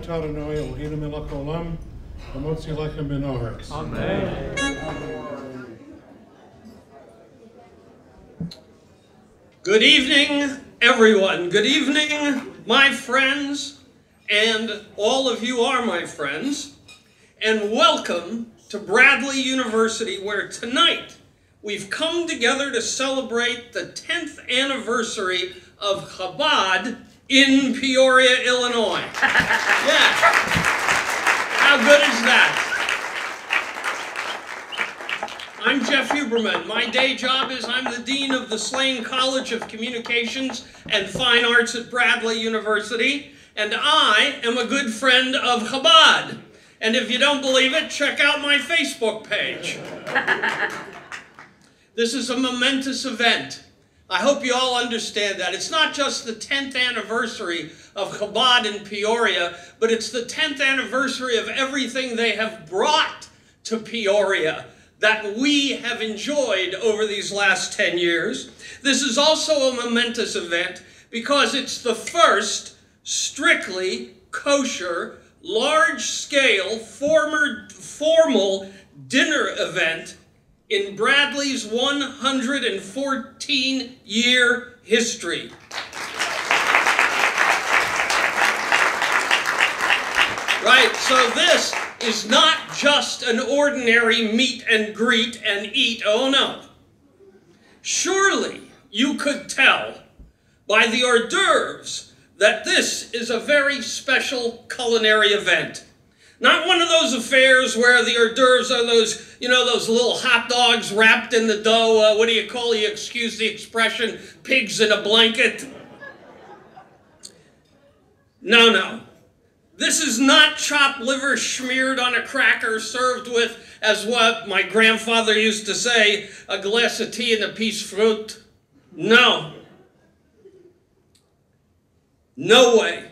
אתה אדוני אלוהינו מלך העולם ומוציא לחם מן הארץ. Amen. Good evening, everyone. Good evening, my friends, and all of you are my friends, and welcome to Bradley University, where tonight we've come together to celebrate the 10th anniversary of Chabad in Peoria, Illinois. Yeah. How good is that? I'm Jeff Huberman. My day job is I'm the Dean of the Slane College of Communications and Fine Arts at Bradley University, and I am a good friend of Chabad. And if you don't believe it, check out my Facebook page. This is a momentous event. I hope you all understand that. It's not just the 10th anniversary of Chabad in Peoria, but it's the 10th anniversary of everything they have brought to Peoria that we have enjoyed over these last 10 years. This is also a momentous event because it's the first strictly kosher, large-scale, formal dinner event in Bradley's 114-year history. Right, so this is not just an ordinary meet and greet and eat. Oh no. Surely you could tell by the hors d'oeuvres that this is a very special culinary event. Not one of those affairs where the hors d'oeuvres are those, you know, those little hot dogs wrapped in the dough, what do you call, you excuse the expression, pigs in a blanket. No, no. This is not chopped liver smeared on a cracker served with, as what my grandfather used to say, a glass of tea and a piece of fruit. No. No way.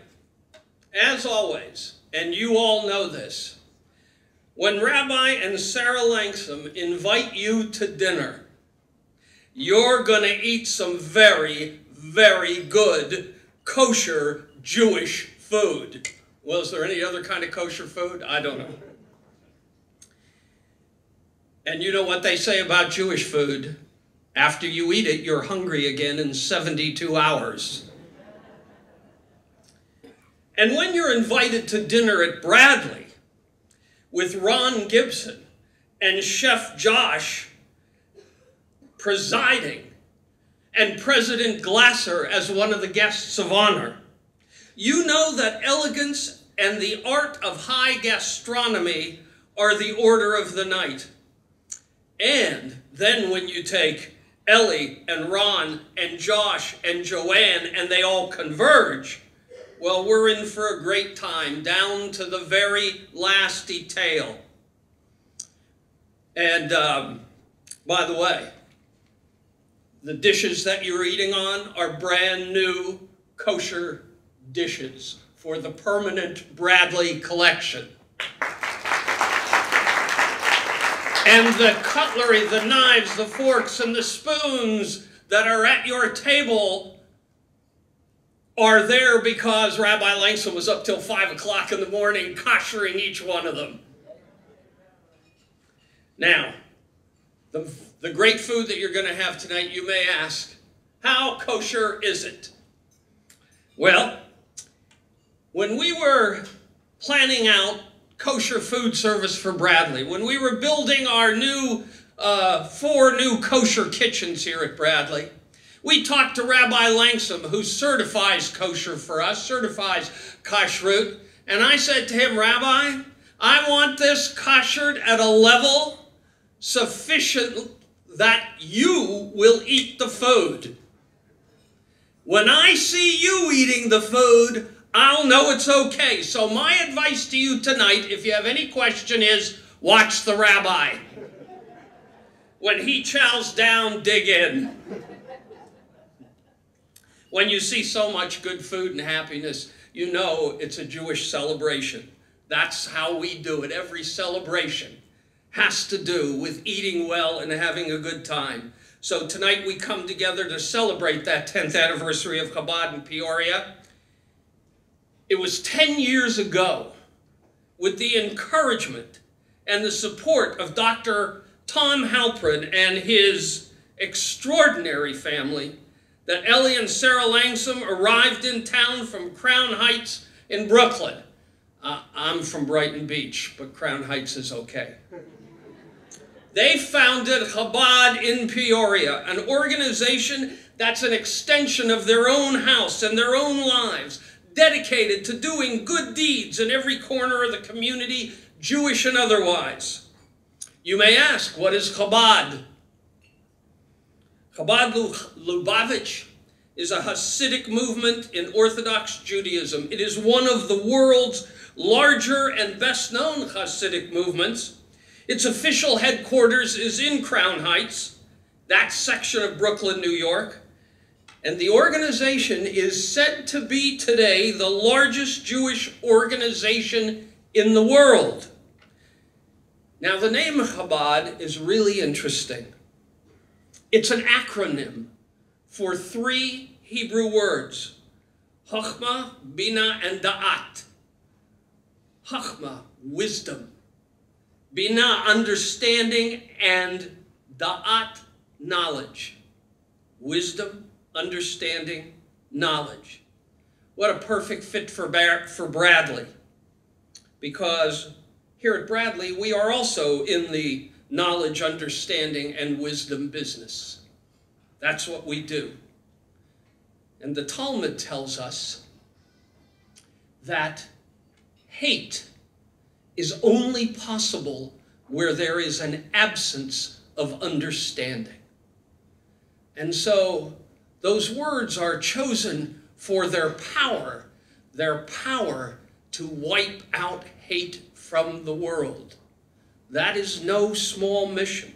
As always, and you all know this, when Rabbi and Sarah Langsam invite you to dinner, you're going to eat some very, very good kosher Jewish food. Well, is there any other kind of kosher food? I don't know. And you know what they say about Jewish food? After you eat it, you're hungry again in 72 hours. And when you're invited to dinner at Bradley with Ron Gibson and Chef Josh presiding and President Glasser as one of the guests of honor, you know that elegance and the art of high gastronomy are the order of the night. And then when you take Ellie and Ron and Josh and Joanne and they all converge, well, we're in for a great time, down to the very last detail. And by the way, the dishes that you're eating on are brand new kosher dishes for the permanent Bradley collection. And the cutlery, the knives, the forks, and the spoons that are at your table are there because Rabbi Langsam was up till 5 o'clock in the morning koshering each one of them. Now, the great food that you're going to have tonight, you may ask, how kosher is it? Well, when we were planning out kosher food service for Bradley, when we were building our new 4 new kosher kitchens here at Bradley, we talked to Rabbi Langsam, who certifies kosher for us, certifies kashrut, and I said to him, Rabbi, I want this kashered at a level sufficient that you will eat the food. When I see you eating the food, I'll know it's okay. So my advice to you tonight, if you have any question, is watch the rabbi. When he chows down, dig in. When you see so much good food and happiness, you know it's a Jewish celebration. That's how we do it. Every celebration has to do with eating well and having a good time. So tonight we come together to celebrate that 10th anniversary of Chabad in Peoria. It was 10 years ago, with the encouragement and the support of Dr. Tom Halprin and his extraordinary family, that Ellie and Sarah Langsam arrived in town from Crown Heights in Brooklyn. I'm from Brighton Beach, but Crown Heights is okay. They founded Chabad in Peoria, an organization that's an extension of their own house and their own lives, dedicated to doing good deeds in every corner of the community, Jewish and otherwise. You may ask, what is Chabad? Chabad Lubavitch is a Hasidic movement in Orthodox Judaism. It is one of the world's larger and best-known Hasidic movements. Its official headquarters is in Crown Heights, that section of Brooklyn, New York. And the organization is said to be today the largest Jewish organization in the world. Now, the name Chabad is really interesting. It's an acronym for 3 Hebrew words: Chochmah, Bina, and Da'at. Chochmah, wisdom. Bina, understanding, and Da'at, knowledge. Wisdom, understanding, knowledge. What a perfect fit for Bradley. Because here at Bradley, we are also in the knowledge, understanding, and wisdom business. That's what we do. And the Talmud tells us that hate is only possible where there is an absence of understanding. And so those words are chosen for their power to wipe out hate from the world. That is no small mission.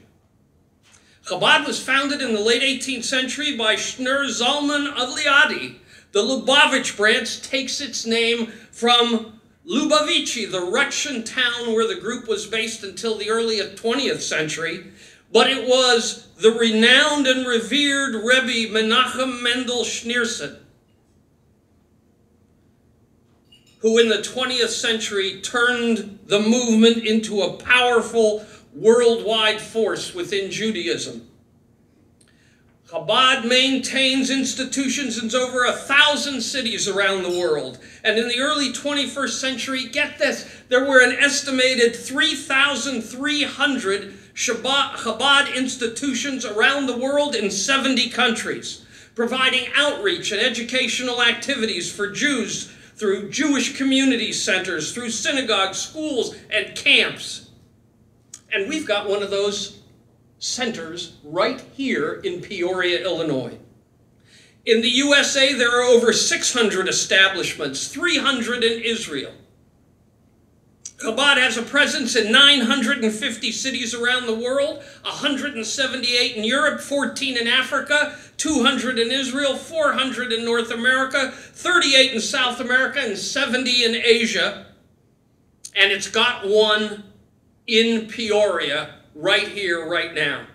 Chabad was founded in the late 18th century by Shneur Zalman of Liadi. The Lubavitch branch takes its name from Lubavici, the Russian town where the group was based until the early 20th century. But it was the renowned and revered Rebbe Menachem Mendel Schneerson who in the 20th century turned the movement into a powerful worldwide force within Judaism. Chabad maintains institutions in over 1,000 cities around the world. And in the early 21st century, get this, there were an estimated 3,300 Chabad institutions around the world in 70 countries, providing outreach and educational activities for Jews through Jewish community centers, through synagogues, schools, and camps. And we've got one of those centers right here in Peoria, Illinois. In the USA, there are over 600 establishments, 300 in Israel. Chabad has a presence in 950 cities around the world, 178 in Europe, 14 in Africa, 200 in Israel, 400 in North America, 38 in South America, and 70 in Asia. And it's got one in Peoria right here, right now.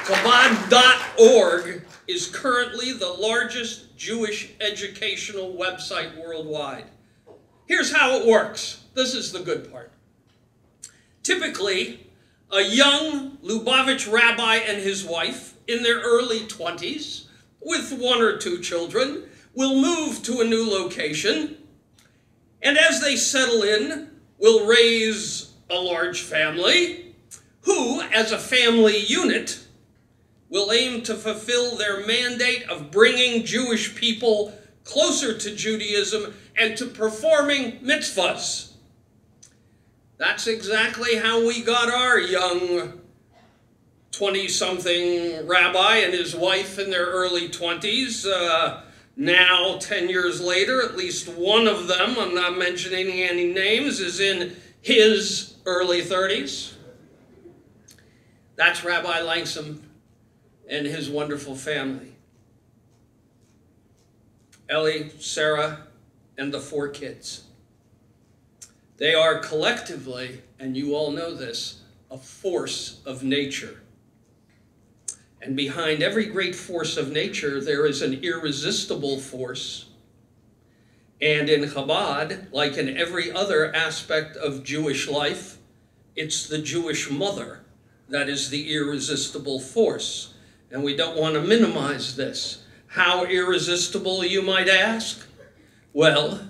Chabad.org is currently the largest Jewish educational website worldwide. Here's how it works. This is the good part. Typically, a young Lubavitch rabbi and his wife in their early 20s, with 1 or 2 children, will move to a new location, and as they settle in, will raise a large family, who, as a family unit, will aim to fulfill their mandate of bringing Jewish people closer to Judaism and to performing mitzvahs. That's exactly how we got our young 20-something rabbi and his wife in their early 20s. Now, 10 years later, at least one of them, I'm not mentioning any names, is in his early 30s. That's Rabbi Langsam and his wonderful family. Ellie, Sarah, and the 4 kids. They are collectively, and you all know this, a force of nature. And behind every great force of nature, there is an irresistible force. And in Chabad, like in every other aspect of Jewish life, it's the Jewish mother that is the irresistible force. And we don't want to minimize this. How irresistible, you might ask? Well,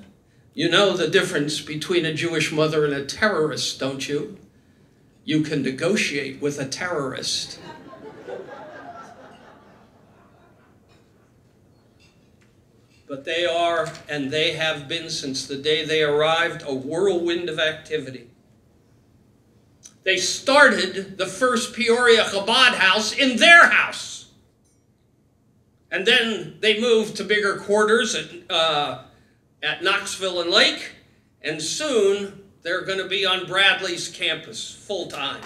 you know the difference between a Jewish mother and a terrorist, don't you? You can negotiate with a terrorist. But they are, and they have been since the day they arrived, a whirlwind of activity. They started the first Peoria Chabad house in their house. And then they moved to bigger quarters at Knoxville and Lake, and soon they're going to be on Bradley's campus full-time.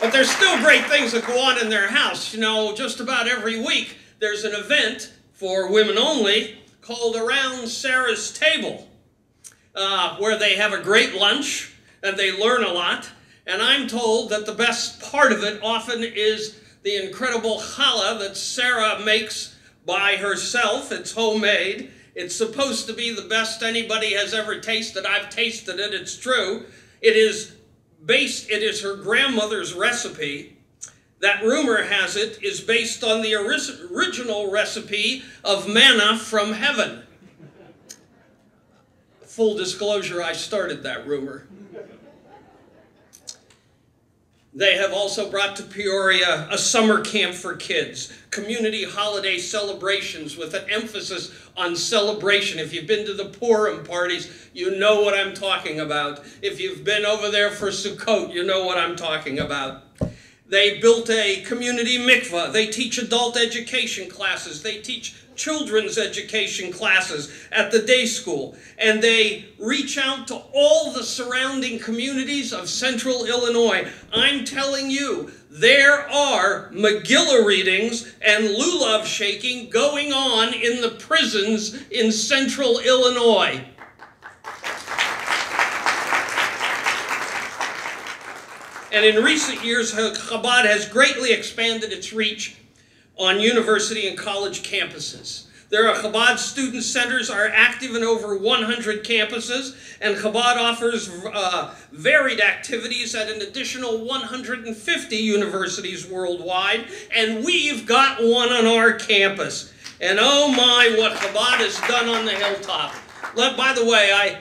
But there's still great things that go on in their house. You know, just about every week there's an event for women only called Around Sarah's Table, where they have a great lunch and they learn a lot. And I'm told that the best part of it often is the incredible challah that Sarah makes by herself. It's homemade. It's supposed to be the best anybody has ever tasted. I've tasted it. It's true. It is her grandmother's recipe. That, rumor has it, is based on the original recipe of manna from heaven. Full disclosure, I started that rumor. They have also brought to Peoria a summer camp for kids, community holiday celebrations with an emphasis on celebration. If you've been to the Purim parties, you know what I'm talking about. If you've been over there for Sukkot, you know what I'm talking about. They built a community mikvah. They teach adult education classes. They teach children's education classes at the day school. And they reach out to all the surrounding communities of central Illinois. I'm telling you, there are Megillah readings and lulav shaking going on in the prisons in central Illinois. And in recent years, Chabad has greatly expanded its reach on university and college campuses. There are Chabad student centers are active in over 100 campuses, and Chabad offers varied activities at an additional 150 universities worldwide, and we've got one on our campus. And oh my, what Chabad has done on the hilltop. By the way,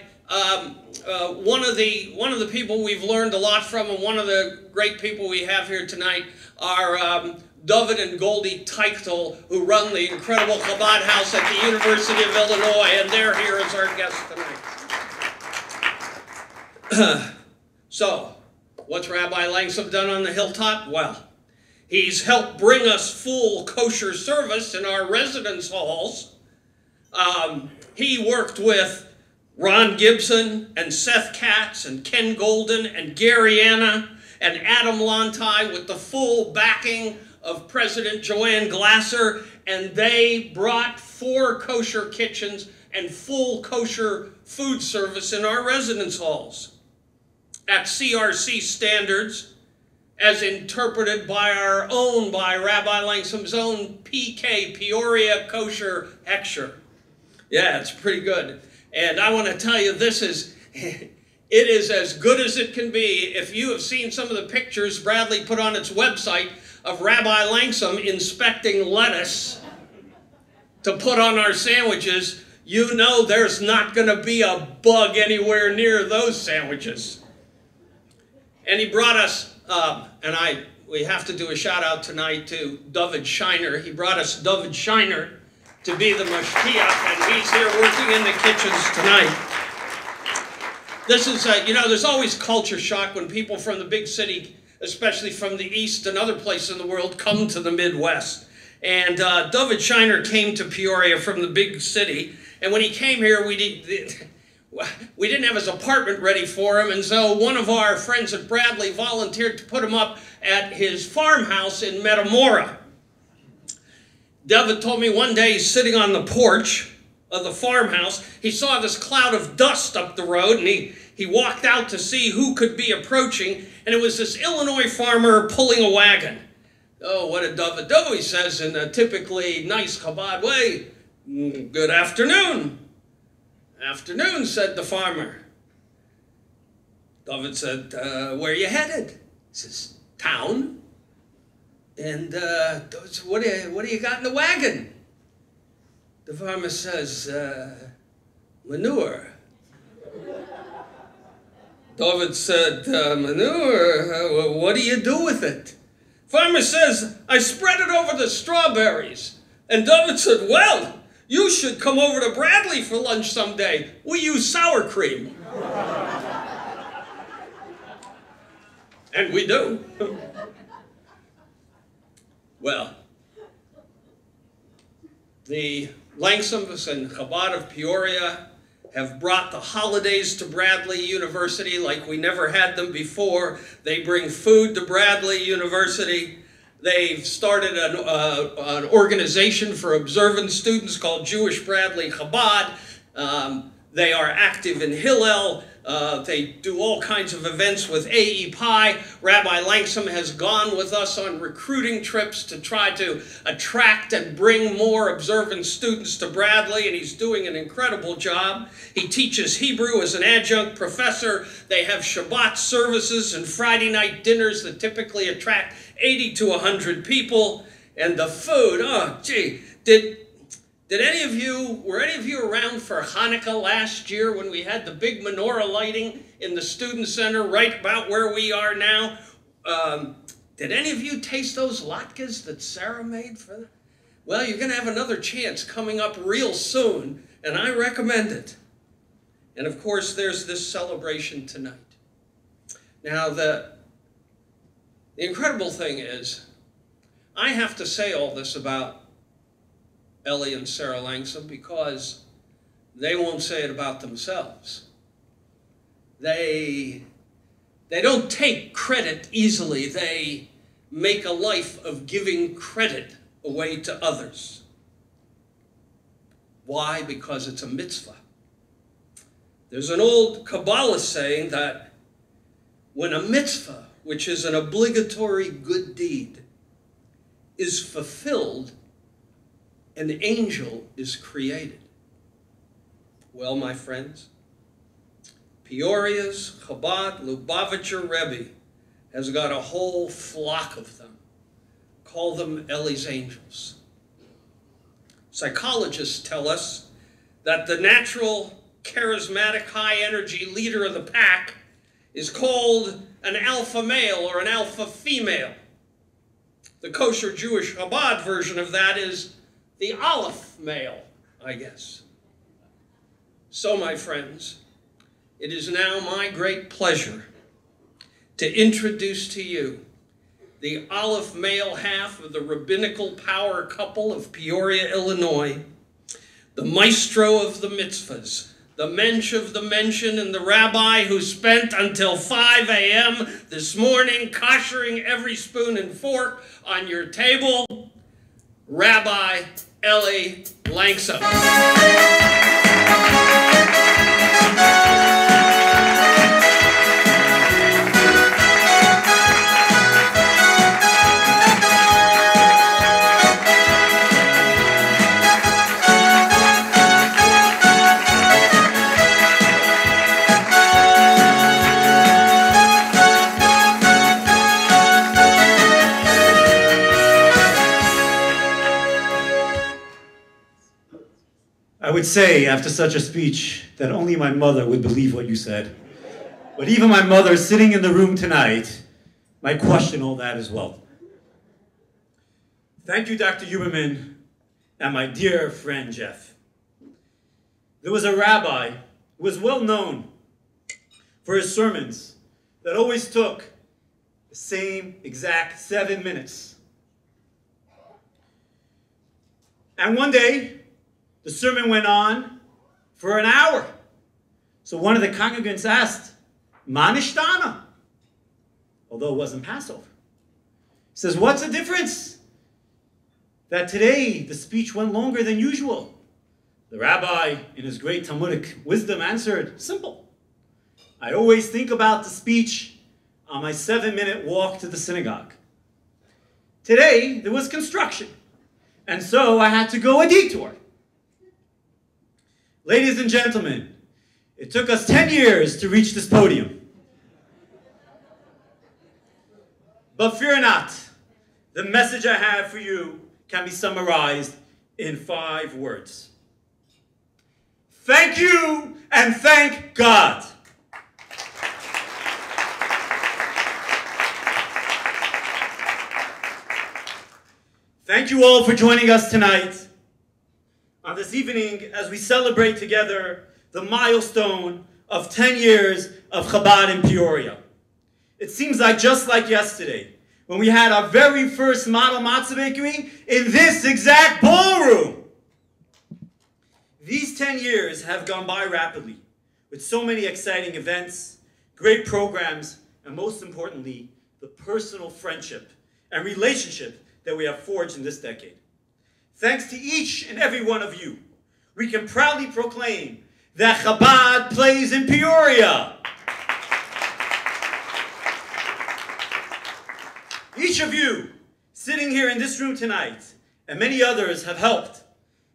one of the people we've learned a lot from, and one of the great people we have here tonight are David and Goldie Teichtel, who run the incredible Chabad house at the University of Illinois, and they're here as our guests tonight. So, what's Rabbi Langsam done on the hilltop? Well, he's helped bring us full kosher service in our residence halls. He worked with Ron Gibson and Seth Katz and Ken Golden and Gary Anna and Adam Lontai with the full backing of President Joanne Glasser, and they brought 4 kosher kitchens and full kosher food service in our residence halls at CRC standards, as interpreted by Rabbi Langsam's own PK, Peoria Kosher Heksher. Yeah, it's pretty good. And I want to tell you, it is as good as it can be. If you have seen some of the pictures Bradley put on its website of Rabbi Langsam inspecting lettuce to put on our sandwiches, you know there's not going to be a bug anywhere near those sandwiches. And he brought us, we have to do a shout out tonight to David Shiner. He brought us David Shiner to be the mashkiach, and he's here working in the kitchens tonight. This is, there's always culture shock when people from the big city, especially from the East and other places in the world, come to the Midwest. And David Shiner came to Peoria from the big city, and when he came here, we didn't have his apartment ready for him, and so one of our friends at Bradley volunteered to put him up at his farmhouse in Metamora. David told me one day he's sitting on the porch of the farmhouse. He saw this cloud of dust up the road, and he walked out to see who could be approaching, and it was this Illinois farmer pulling a wagon. "Oh, what a David do," he says in a typically nice Chabad way. "Good afternoon." "Afternoon," said the farmer. David said, "Where you headed?" He says, "Town." "And what do you got in the wagon?" The farmer says, "Manure." David said, "Manure? What do you do with it?" Farmer says, "I spread it over the strawberries." And David said, "Well, you should come over to Bradley for lunch someday. We use sour cream." And we do. Well, the Langsoms and Chabad of Peoria have brought the holidays to Bradley University like we never had them before. They bring food to Bradley University. They've started an organization for observant students called Jewish Bradley Chabad. They are active in Hillel. They do all kinds of events with AE Pi. Rabbi Langsom has gone with us on recruiting trips to try to attract and bring more observant students to Bradley, and he's doing an incredible job. He teaches Hebrew as an adjunct professor. They have Shabbat services and Friday night dinners that typically attract 80 to 100 people. And the food, oh gee, were any of you around for Hanukkah last year when we had the big menorah lighting in the student center right about where we are now? Did any of you taste those latkes that Sarah made for them? Well, you're going to have another chance coming up real soon, and I recommend it. And of course, there's this celebration tonight. Now, the incredible thing is, I have to say all this about Ellie and Sarah Langsom because they won't say it about themselves. They don't take credit easily. They make a life of giving credit away to others. Why? Because it's a mitzvah. There's an old Kabbalah saying that when a mitzvah, which is an obligatory good deed, is fulfilled, an angel is created. Well, my friends, Peoria's Chabad Lubavitcher Rebbe has got a whole flock of them. Call them Ellie's angels. Psychologists tell us that the natural, charismatic, high-energy leader of the pack is called an alpha male or an alpha female. The kosher Jewish Chabad version of that is the Aleph male, I guess. So, my friends, it is now my great pleasure to introduce to you the Aleph male half of the rabbinical power couple of Peoria, Illinois, the maestro of the mitzvahs, the mensch of the mention, and the rabbi who spent until 5 a.m. this morning koshering every spoon and fork on your table, Rabbi Ellie Langsom. I would say, after such a speech, that only my mother would believe what you said. But even my mother, sitting in the room tonight, might question all that as well. Thank you, Dr. Huberman, and my dear friend, Jeff. There was a rabbi who was well known for his sermons that always took the same exact 7 minutes. And one day, the sermon went on for an hour. So one of the congregants asked, "Ma nishtana?" Although it wasn't Passover. He says, "What's the difference? That today the speech went longer than usual." The rabbi, in his great Talmudic wisdom, answered, "Simple. I always think about the speech on my 7-minute walk to the synagogue. Today, there was construction, and so I had to go a detour. Ladies and gentlemen, it took us 10 years to reach this podium. But fear not, the message I have for you can be summarized in 5 words. Thank you and thank God. Thank you all for joining us tonight on this evening as we celebrate together the milestone of 10 years of Chabad in Peoria. It seems like just like yesterday, when we had our very first model matzah bakery in this exact ballroom. These 10 years have gone by rapidly, with so many exciting events, great programs, and most importantly, the personal friendship and relationship that we have forged in this decade. Thanks to each and every one of you, we can proudly proclaim that Chabad plays in Peoria. Each of you sitting here in this room tonight, and many others have helped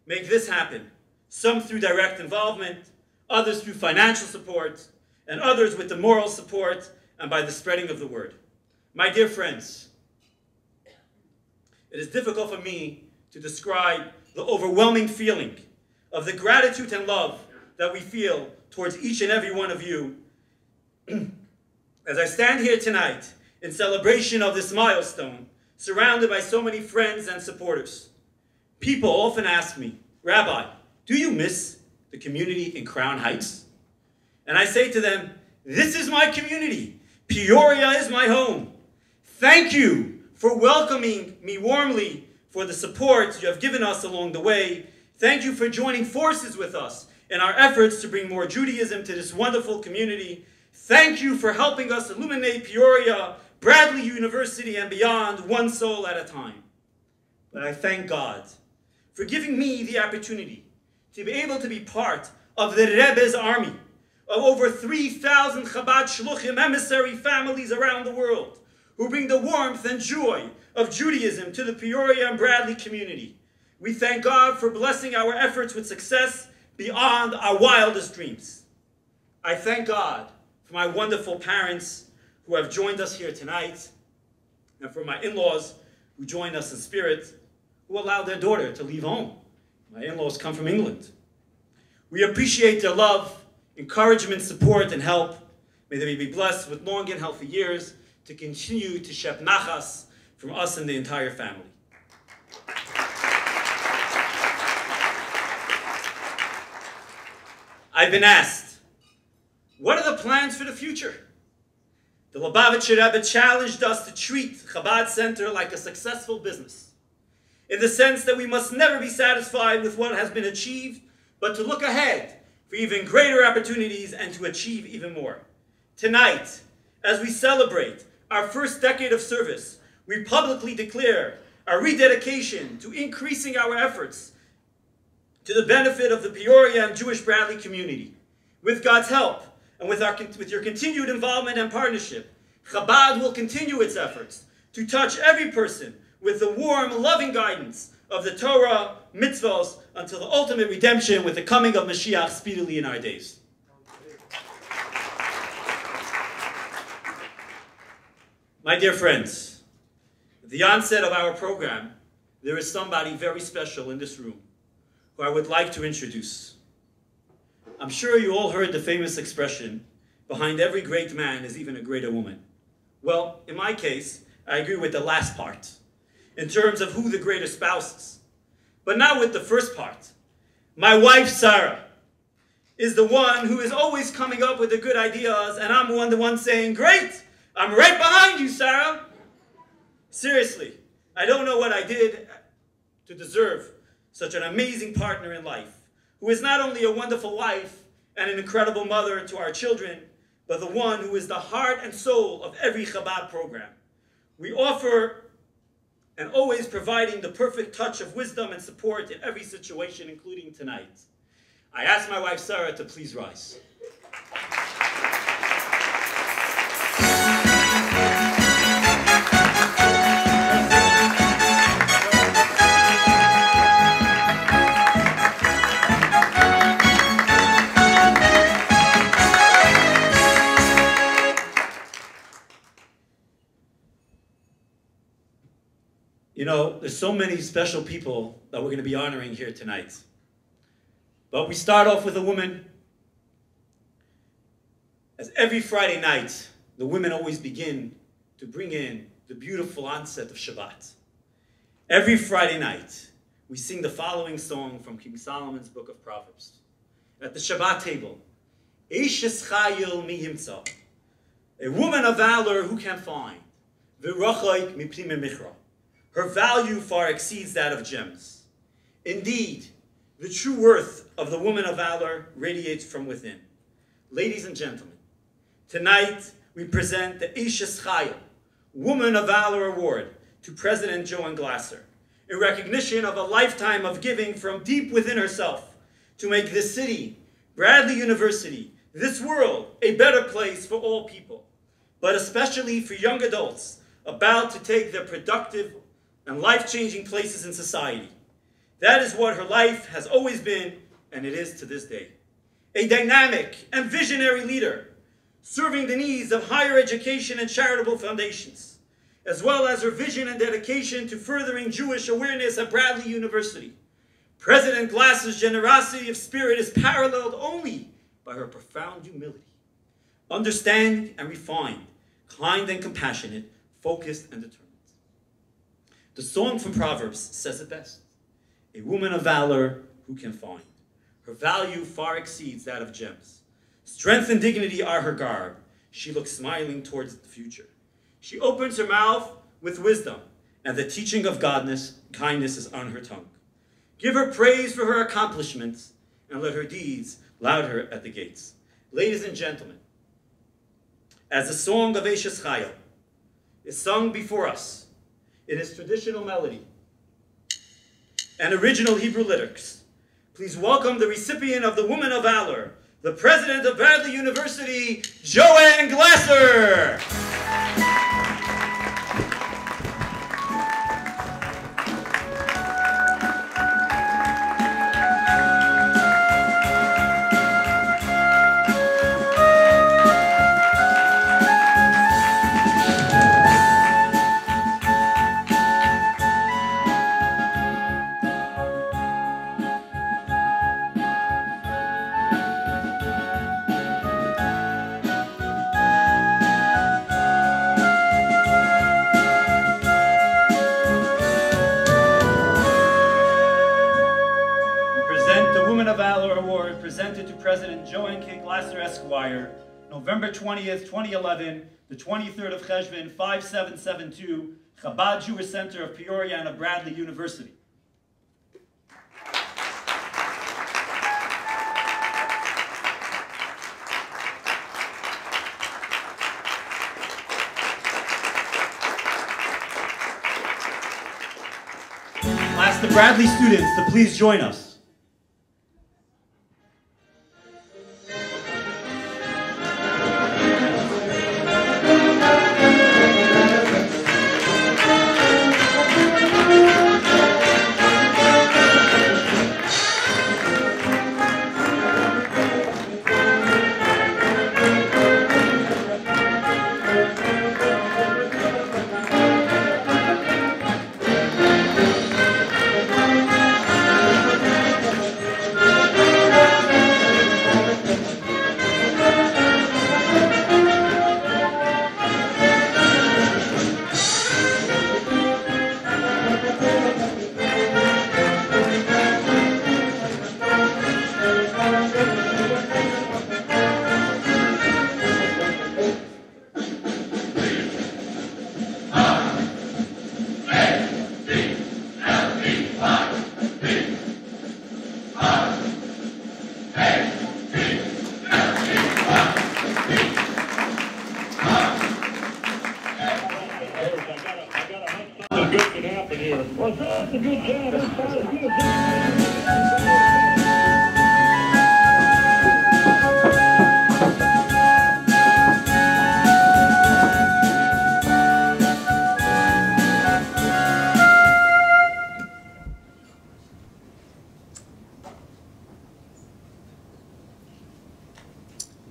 make this happen. Some through direct involvement, others through financial support, and others with the moral support and by the spreading of the word. My dear friends, it is difficult for me to describe the overwhelming feeling of the gratitude and love that we feel towards each and every one of you as I stand here tonight in celebration of this milestone, surrounded by so many friends and supporters. People often ask me, Rabbi, do you miss the community in Crown Heights? And I say to them, this is my community. Peoria is my home. Thank you for welcoming me warmly, for the support you have given us along the way. Thank you for joining forces with us in our efforts to bring more Judaism to this wonderful community. Thank you for helping us illuminate Peoria, Bradley University, and beyond, one soul at a time. But I thank God for giving me the opportunity to be able to be part of the Rebbe's army of over 3,000 Chabad Shluchim emissary families around the world who bring the warmth and joy of Judaism to the Peoria and Bradley community. We thank God for blessing our efforts with success beyond our wildest dreams. I thank God for my wonderful parents who have joined us here tonight, and for my in-laws who joined us in spirit, who allowed their daughter to leave home. My in-laws come from England. We appreciate their love, encouragement, support, and help. May they be blessed with long and healthy years to continue to shep nachas from us and the entire family. I've been asked, what are the plans for the future? The Lubavitcher Rebbe challenged us to treat Chabad Center like a successful business, in the sense that we must never be satisfied with what has been achieved, but to look ahead for even greater opportunities and to achieve even more. Tonight, as we celebrate our first decade of service, we publicly declare our rededication to increasing our efforts to the benefit of the Peoria and Jewish Bradley community. With God's help, and with your continued involvement and partnership, Chabad will continue its efforts to touch every person with the warm, loving guidance of the Torah, mitzvahs, until the ultimate redemption with the coming of Mashiach speedily in our days. My dear friends, at the onset of our program, there is somebody very special in this room who I would like to introduce. I'm sure you all heard the famous expression, behind every great man is even a greater woman. Well, in my case, I agree with the last part, in terms of who the greater spouse is. But not with the first part. My wife, Sarah, is the one who is always coming up with the good ideas, and I'm the one saying, great, I'm right behind you, Sarah. Seriously, I don't know what I did to deserve such an amazing partner in life, who is not only a wonderful wife and an incredible mother to our children, but the one who is the heart and soul of every Chabad program. We offer and always providing the perfect touch of wisdom and support in every situation, including tonight. I ask my wife Sarah to please rise. You know, there's so many special people that we're going to be honoring here tonight. But we start off with a woman. As every Friday night, the women always begin to bring in the beautiful onset of Shabbat. Every Friday night, we sing the following song from King Solomon's book of Proverbs. At the Shabbat table, Eishes Chayil mi yimtza, a woman of valor who can find, v'rochayk mipnei michra. Her value far exceeds that of gems. Indeed, the true worth of the woman of valor radiates from within. Ladies and gentlemen, tonight we present the Eishes Chayil, Woman of Valor Award, to President Joan Glasser, in recognition of a lifetime of giving from deep within herself to make this city, Bradley University, this world, a better place for all people, but especially for young adults about to take their productive and life-changing places in society. That is what her life has always been, and it is to this day. A dynamic and visionary leader, serving the needs of higher education and charitable foundations, as well as her vision and dedication to furthering Jewish awareness at Bradley University. President Glasser's generosity of spirit is paralleled only by her profound humility. Understanding and refined, kind and compassionate, focused and determined. The song from Proverbs says it best. A woman of valor who can find. Her value far exceeds that of gems. Strength and dignity are her garb. She looks smiling towards the future. She opens her mouth with wisdom, and the teaching of kindness is on her tongue. Give her praise for her accomplishments, and let her deeds laud her at the gates. Ladies and gentlemen, as the song of Eishes Chayil is sung before us in its traditional melody and original Hebrew lyrics, please welcome the recipient of the Woman of Valor, the President of Bradley University, Joan Glasser. Presented to President Joan K. Glasser, Esquire, November 20th, 2011, the 23rd of Cheshvan, 5772, Chabad Jewish Center of Peoria and of Bradley University. I'll ask the Bradley students to please join us.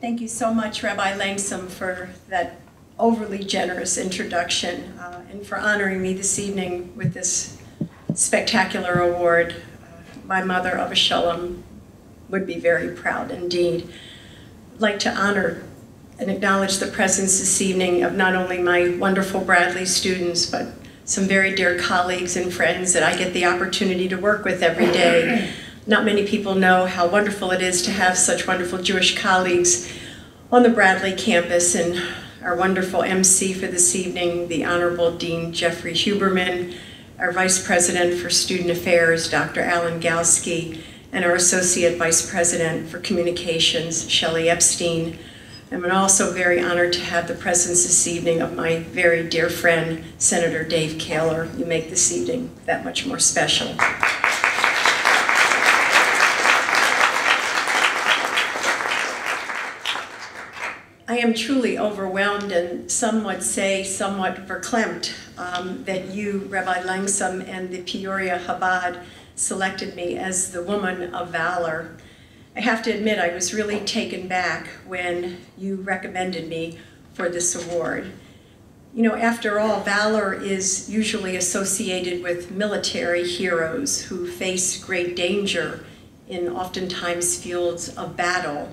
Thank you so much, Rabbi Langsam, for that overly generous introduction and for honoring me this evening with this spectacular award. My mother, Abba Shalom, would be very proud indeed. I'd like to honor and acknowledge the presence this evening of not only my wonderful Bradley students, but some very dear colleagues and friends that I get the opportunity to work with every day. Not many people know how wonderful it is to have such wonderful Jewish colleagues on the Bradley campus, and our wonderful MC for this evening, the Honorable Dean Jeffrey Huberman, our Vice President for Student Affairs, Dr. Alan Galsky, and our Associate Vice President for Communications, Shelley Epstein. I'm also very honored to have the presence this evening of my very dear friend, Senator Dave Kaler. You make this evening that much more special. I am truly overwhelmed and some would say somewhat verklempt that you, Rabbi Langsam, and the Peoria Chabad selected me as the Woman of Valor. I have to admit I was really taken back when you recommended me for this award. You know, after all, valor is usually associated with military heroes who face great danger in oftentimes fields of battle.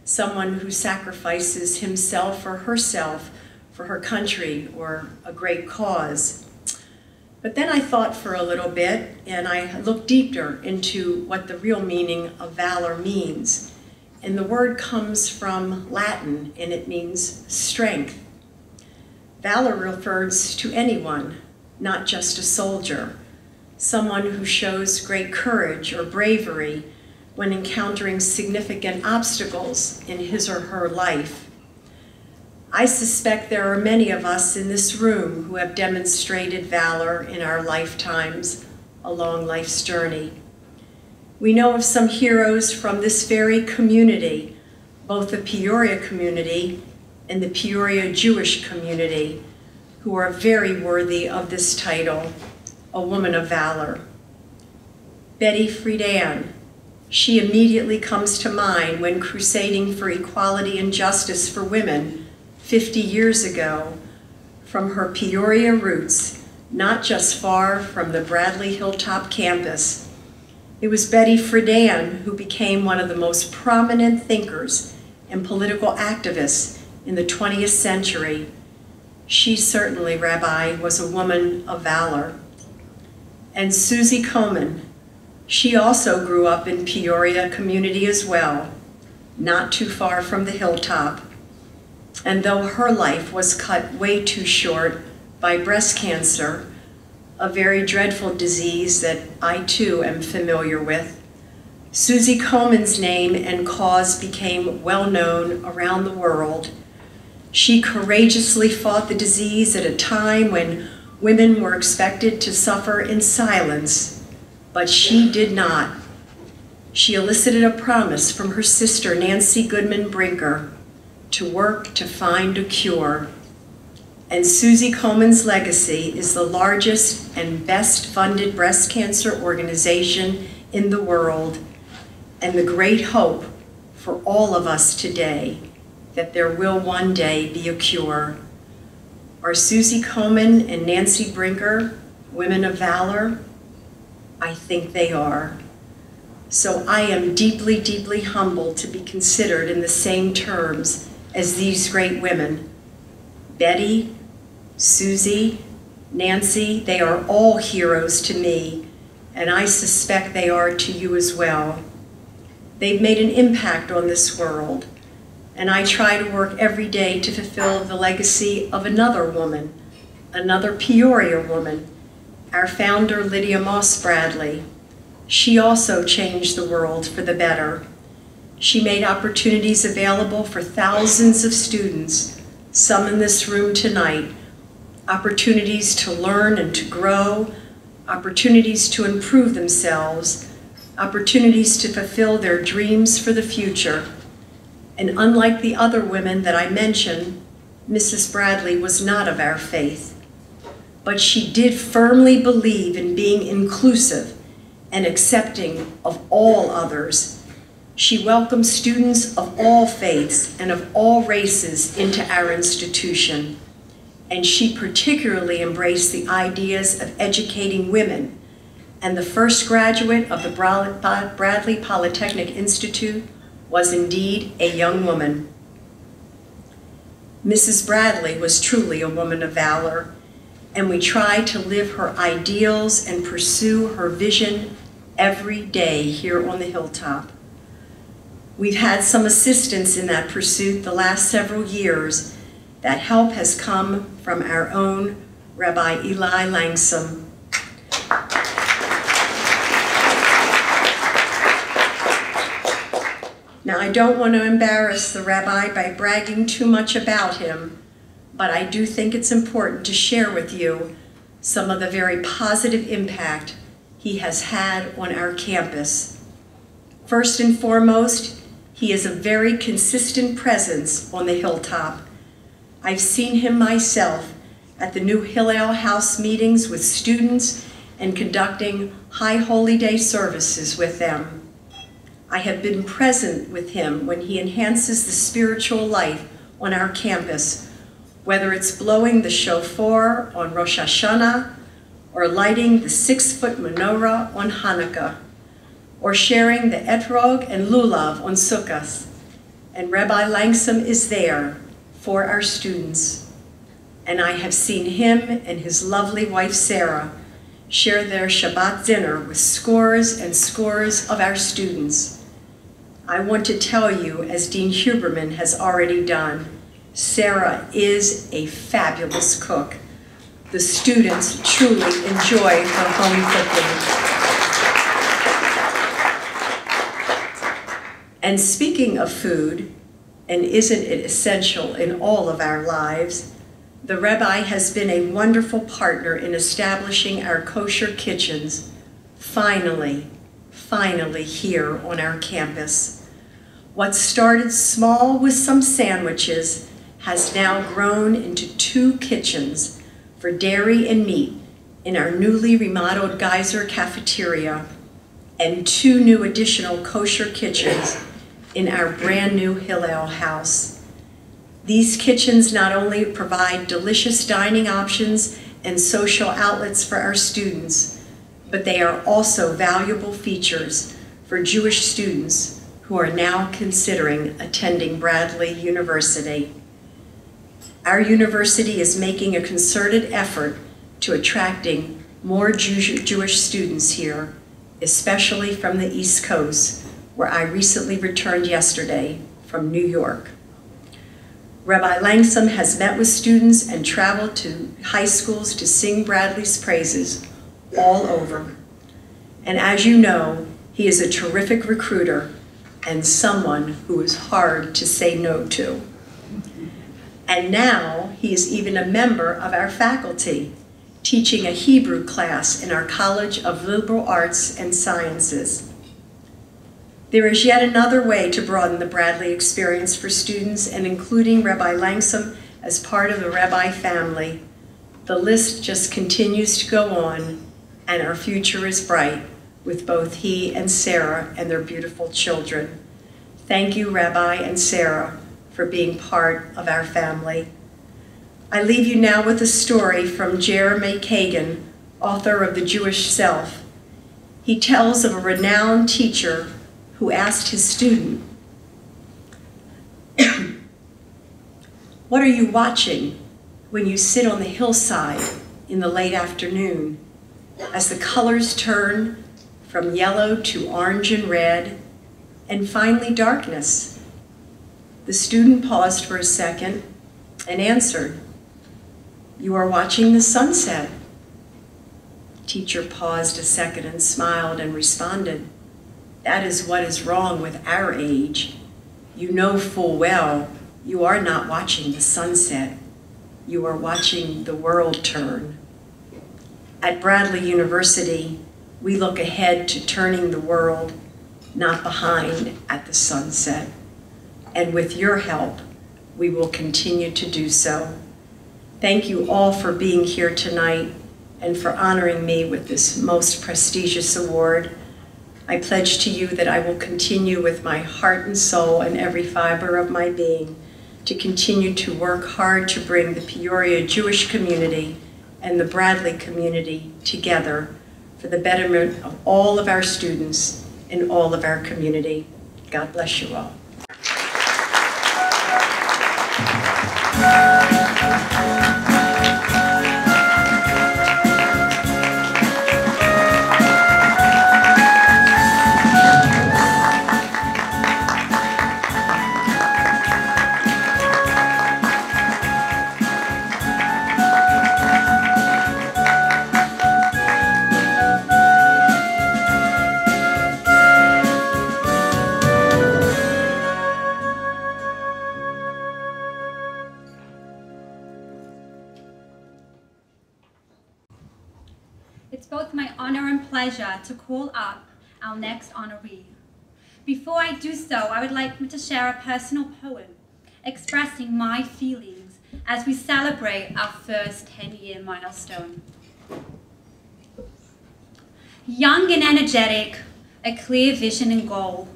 Someone who sacrifices himself or herself for her country or a great cause. But then I thought for a little bit and I looked deeper into what the real meaning of valor means. And the word comes from Latin and it means strength. Valor refers to anyone, not just a soldier, someone who shows great courage or bravery when encountering significant obstacles in his or her life. I suspect there are many of us in this room who have demonstrated valor in our lifetimes along life's journey. We know of some heroes from this very community, both the Peoria community and the Peoria Jewish community, who are very worthy of this title, a Woman of Valor. Betty Friedan, she immediately comes to mind when crusading for equality and justice for women 50 years ago from her Peoria roots, not just far from the Bradley Hilltop campus. It was Betty Friedan who became one of the most prominent thinkers and political activists in the 20th century. She certainly, Rabbi, was a woman of valor. And Susie Komen, she also grew up in Peoria community as well, not too far from the hilltop. And though her life was cut way too short by breast cancer, a very dreadful disease that I too am familiar with, Susie Komen's name and cause became well known around the world. She courageously fought the disease at a time when women were expected to suffer in silence. But she did not. She elicited a promise from her sister, Nancy Goodman Brinker, to work to find a cure. And Susie Komen's legacy is the largest and best funded breast cancer organization in the world, and the great hope for all of us today that there will one day be a cure. Are Susie Komen and Nancy Brinker women of valor? I think they are. So I am deeply, deeply humbled to be considered in the same terms as these great women. Betty, Susie, Nancy, they are all heroes to me, and I suspect they are to you as well. They've made an impact on this world, and I try to work every day to fulfill the legacy of another woman, another Peoria woman, our founder, Lydia Moss Bradley. She also changed the world for the better. She made opportunities available for thousands of students, some in this room tonight, opportunities to learn and to grow, opportunities to improve themselves, opportunities to fulfill their dreams for the future. And unlike the other women that I mentioned, Mrs. Bradley was not of our faith. But she did firmly believe in being inclusive and accepting of all others. She welcomes students of all faiths and of all races into our institution, and she particularly embraced the ideas of educating women, and the first graduate of the Bradley Polytechnic Institute was indeed a young woman. Mrs. Bradley was truly a woman of valor, and we try to live her ideals and pursue her vision every day here on the hilltop. We've had some assistance in that pursuit the last several years. That help has come from our own Rabbi Eli Langsam. Now, I don't want to embarrass the rabbi by bragging too much about him, but I do think it's important to share with you some of the very positive impact he has had on our campus. First and foremost, he is a very consistent presence on the hilltop. I've seen him myself at the new Hillel House meetings with students and conducting High Holy Day services with them. I have been present with him when he enhances the spiritual life on our campus, whether it's blowing the shofar on Rosh Hashanah, or lighting the 6-foot menorah on Hanukkah, or sharing the etrog and lulav on Sukkot. And Rabbi Langsam is there for our students. And I have seen him and his lovely wife Sarah share their Shabbat dinner with scores and scores of our students. I want to tell you, as Dean Huberman has already done, Sarah is a fabulous cook. The students truly enjoy her home cooking. And speaking of food, and isn't it essential in all of our lives, the Rebbe has been a wonderful partner in establishing our kosher kitchens, finally here on our campus. What started small with some sandwiches has now grown into 2 kitchens for dairy and meat in our newly remodeled Geyser cafeteria, and 2 new additional kosher kitchens in our brand new Hillel house. These kitchens not only provide delicious dining options and social outlets for our students, but they are also valuable features for Jewish students who are now considering attending Bradley University. Our university is making a concerted effort to attracting more Jewish students here, especially from the East Coast, where I recently returned yesterday from New York. Rabbi Langsam has met with students and traveled to high schools to sing Bradley's praises all over. And as you know, he is a terrific recruiter and someone who is hard to say no to. And now he is even a member of our faculty, teaching a Hebrew class in our College of Liberal Arts and Sciences. There is yet another way to broaden the Bradley experience for students, and including Rabbi Langsam as part of the Rabbi family. The list just continues to go on, and our future is bright with both he and Sarah and their beautiful children. Thank you, Rabbi and Sarah, for being part of our family. I leave you now with a story from Jeremy Kagan, author of The Jewish Self. He tells of a renowned teacher who asked his student, "What are you watching when you sit on the hillside in the late afternoon, as the colors turn from yellow to orange and red, and finally darkness?" The student paused for a second and answered, "You are watching the sunset." Teacher paused a second and smiled and responded, "That is what is wrong with our age. You know full well you are not watching the sunset. You are watching the world turn." At Bradley University, we look ahead to turning the world, not behind at the sunset. And with your help, we will continue to do so. Thank you all for being here tonight and for honoring me with this most prestigious award. I pledge to you that I will continue with my heart and soul and every fiber of my being to continue to work hard to bring the Peoria Jewish community and the Bradley community together for the betterment of all of our students and all of our community. God bless you all. It's both my honor and pleasure to call up our next honoree. Before I do so, I would like to share a personal poem expressing my feelings as we celebrate our first 10-year milestone. Young and energetic, a clear vision and goal.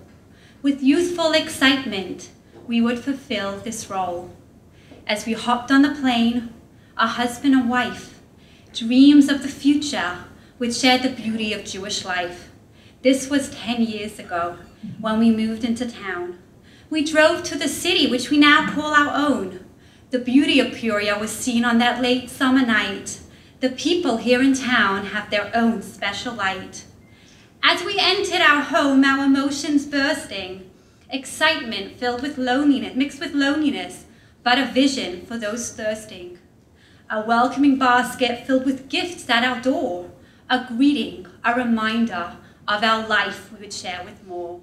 With youthful excitement, we would fulfill this role. As we hopped on the plane, a husband and wife, dreams of the future which shared the beauty of Jewish life. This was 10 years ago when we moved into town. We drove to the city which we now call our own. The beauty of Peoria was seen on that late summer night. The people here in town have their own special light. As we entered our home, our emotions bursting, excitement filled with loneliness, mixed with loneliness, but a vision for those thirsting. A welcoming basket filled with gifts at our door, a greeting, a reminder of our life we would share with more.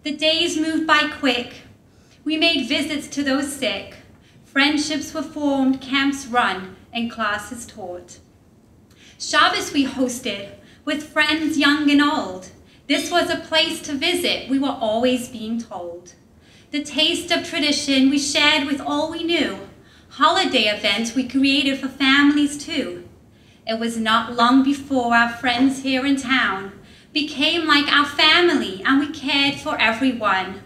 The days moved by quick. We made visits to those sick. Friendships were formed, camps run, and classes taught. Shabbos we hosted with friends young and old. This was a place to visit, we were always being told. The taste of tradition we shared with all we knew. Holiday events we created for families too. It was not long before our friends here in town became like our family and we cared for everyone.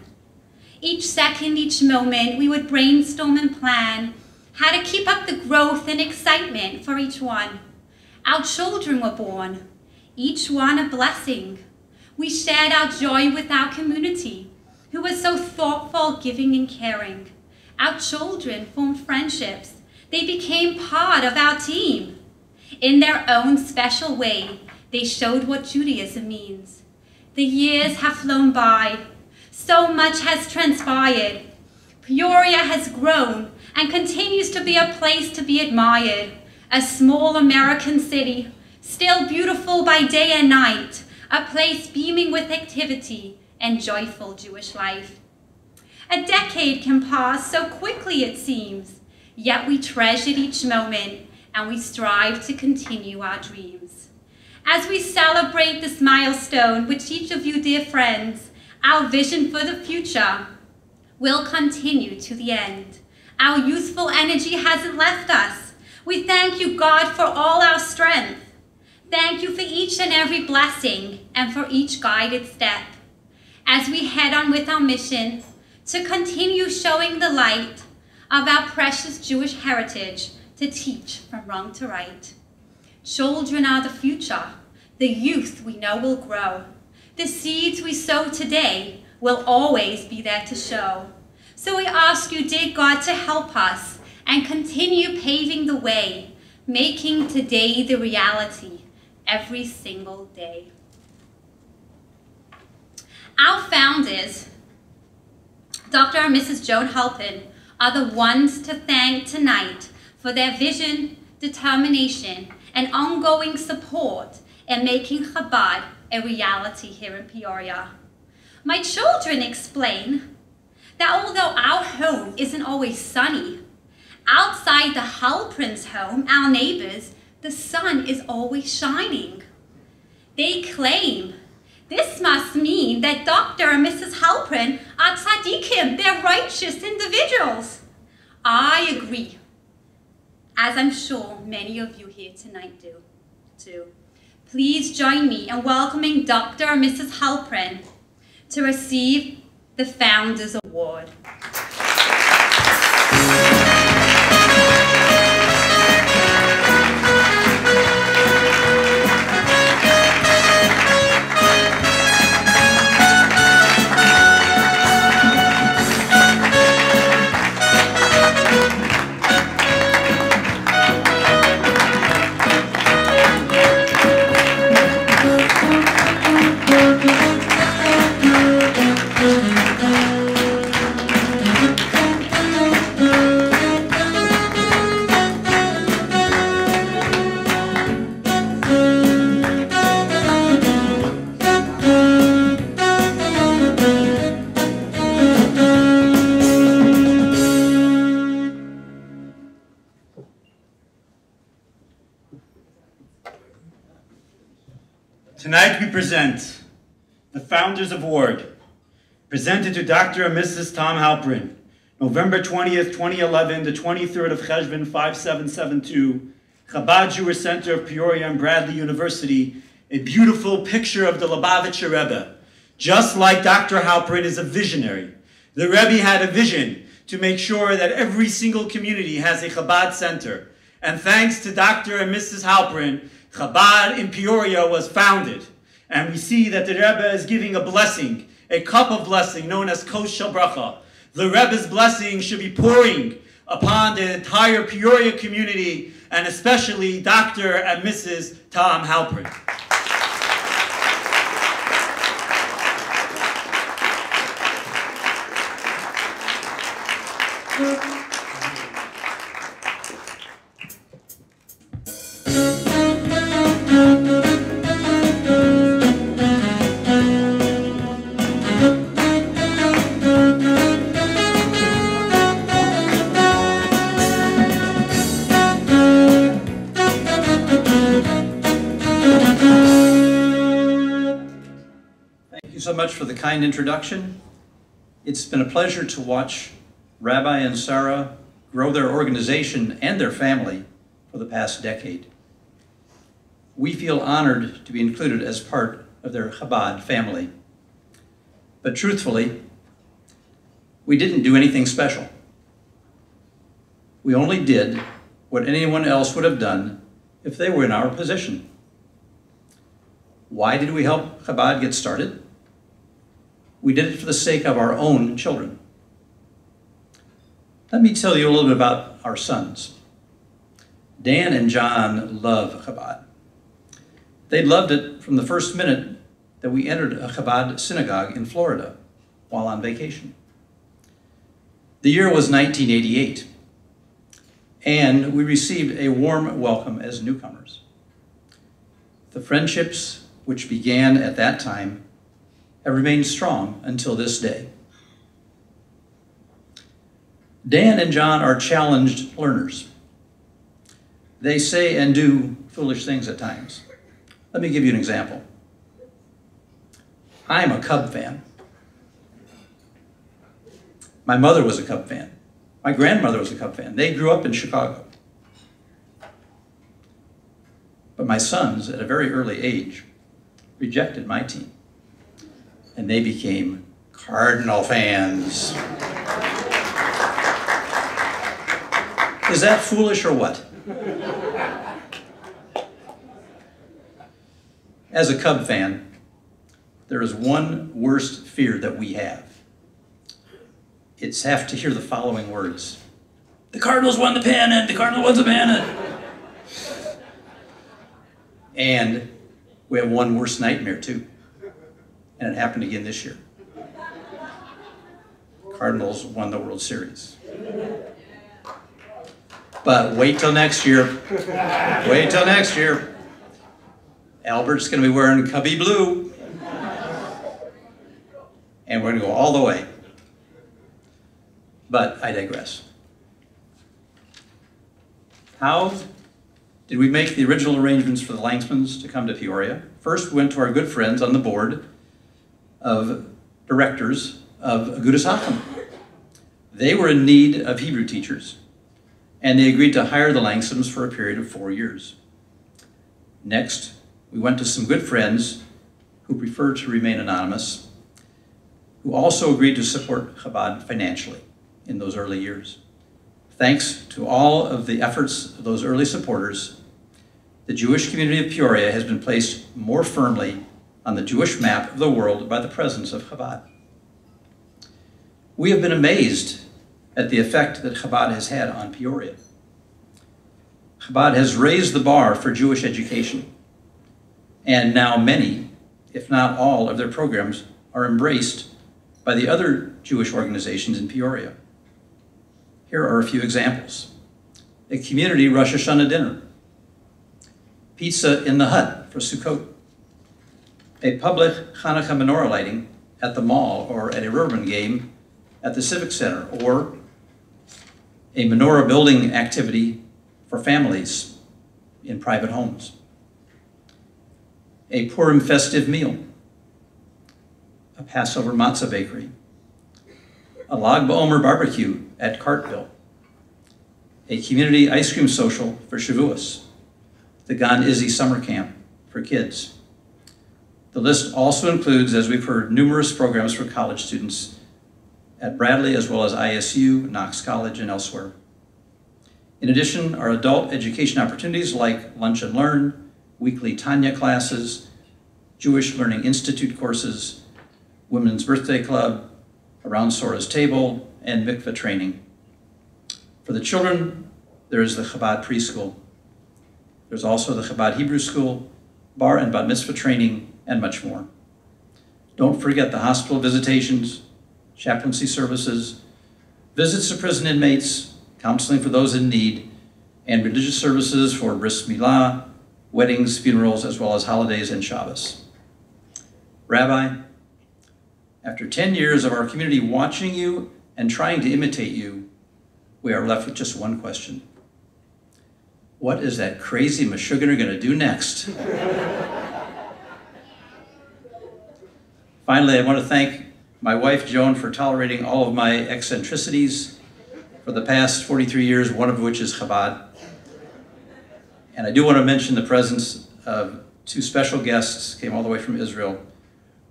Each second, each moment, we would brainstorm and plan how to keep up the growth and excitement for each one. Our children were born, each one a blessing. We shared our joy with our community, who was so thoughtful, giving, and caring. Our children formed friendships. They became part of our team. In their own special way, they showed what Judaism means. The years have flown by. So much has transpired. Peoria has grown and continues to be a place to be admired. A small American city, still beautiful by day and night. A place beaming with activity and joyful Jewish life. A decade can pass so quickly it seems, yet we treasured each moment and we strive to continue our dreams. As we celebrate this milestone with each of you, dear friends, our vision for the future will continue to the end. Our youthful energy hasn't left us. We thank you, God, for all our strength. Thank you for each and every blessing and for each guided step. As we head on with our mission to continue showing the light of our precious Jewish heritage, to teach from wrong to right. Children are the future. The youth we know will grow. The seeds we sow today will always be there to show. So we ask you, dear God, to help us and continue paving the way, making today the reality every single day. Our founders, Dr. and Mrs. Joan Halpin, are the ones to thank tonight for their vision, determination, and ongoing support in making Chabad a reality here in Peoria. My children explain that although our home isn't always sunny, outside the Halprin's home, our neighbors, the sun is always shining. They claim this must mean that Dr. and Mrs. Halprin are tzaddikim, they're righteous individuals. I agree, as I'm sure many of you here tonight do, too. please join me in welcoming Dr. and Mrs. Halprin to receive the Founders Award. Tonight we present the Founders Award, presented to Dr. and Mrs. Tom Halprin, November 20th, 2011 to 23rd of Cheshvan 5772, Chabad Jewish Center of Peoria and Bradley University, a beautiful picture of the Lubavitcher Rebbe. Just like Dr. Halprin is a visionary, the Rebbe had a vision to make sure that every single community has a Chabad center. And thanks to Dr. and Mrs. Halprin, Chabad in Peoria was founded. And we see that the Rebbe is giving a blessing, a cup of blessing known as Kos Shel Bracha. The Rebbe's blessing should be pouring upon the entire Peoria community, and especially Dr. and Mrs. Tom Halprin. So much for the kind introduction. It's been a pleasure to watch Rabbi and Sarah grow their organization and their family for the past decade. We feel honored to be included as part of their Chabad family. But truthfully, we didn't do anything special. We only did what anyone else would have done if they were in our position. Why did we help Chabad get started? We did it for the sake of our own children. Let me tell you a little bit about our sons. Dan and John love Chabad. They loved it from the first minute that we entered a Chabad synagogue in Florida while on vacation. The year was 1988, and we received a warm welcome as newcomers. The friendships which began at that time have remained strong until this day. Dan and John are challenged learners. They say and do foolish things at times. Let me give you an example. I'm a Cub fan. My mother was a Cub fan. My grandmother was a Cub fan. They grew up in Chicago. But my sons, at a very early age, rejected my team. And they became Cardinal fans. Is that foolish or what? As a Cub fan, there is one worst fear that we have. It's have to hear the following words. The Cardinals won the pennant, the Cardinals won the pennant. And we have one worse nightmare too. And it happened again this year. Cardinals won the World Series. But wait till next year. Wait till next year. Albert's going to be wearing Cubby blue. And we're going to go all the way. But I digress. How did we make the original arrangements for the Langsmans to come to Peoria? First, we went to our good friends on the board of directors of Agudas Achim. They were in need of Hebrew teachers, and they agreed to hire the Langsams for a period of 4 years. Next, we went to some good friends who preferred to remain anonymous, who also agreed to support Chabad financially in those early years. Thanks to all of the efforts of those early supporters, the Jewish community of Peoria has been placed more firmly on the Jewish map of the world by the presence of Chabad. We have been amazed at the effect that Chabad has had on Peoria. Chabad has raised the bar for Jewish education, and now many, if not all, of their programs are embraced by the other Jewish organizations in Peoria. Here are a few examples. A community Rosh Hashanah dinner, pizza in the hut for Sukkot, a public Hanukkah menorah lighting at the mall or at a Reuben game at the Civic Center, or a menorah building activity for families in private homes. A Purim festive meal, a Passover matzah bakery, a Lag BaOmer barbecue at Cartville, a community ice cream social for Shavuos, the Gan Izzy summer camp for kids. The list also includes, as we've heard, numerous programs for college students at Bradley as well as ISU, Knox College, and elsewhere. In addition, our adult education opportunities like Lunch and Learn, weekly Tanya classes, Jewish Learning Institute courses, Women's Birthday Club, Around Sora's Table, and mikveh training. For the children, there is the Chabad preschool. There's also the Chabad Hebrew School, bar and bat mitzvah training, and much more. Don't forget the hospital visitations, chaplaincy services, visits to prison inmates, counseling for those in need, and religious services for bris milah, weddings, funerals, as well as holidays and Shabbos. Rabbi, after 10 years of our community watching you and trying to imitate you, we are left with just one question. What is that crazy Meshuggah going to do next? Finally, I want to thank my wife, Joan, for tolerating all of my eccentricities for the past 43 years, one of which is Chabad. And I do want to mention the presence of two special guests, came all the way from Israel,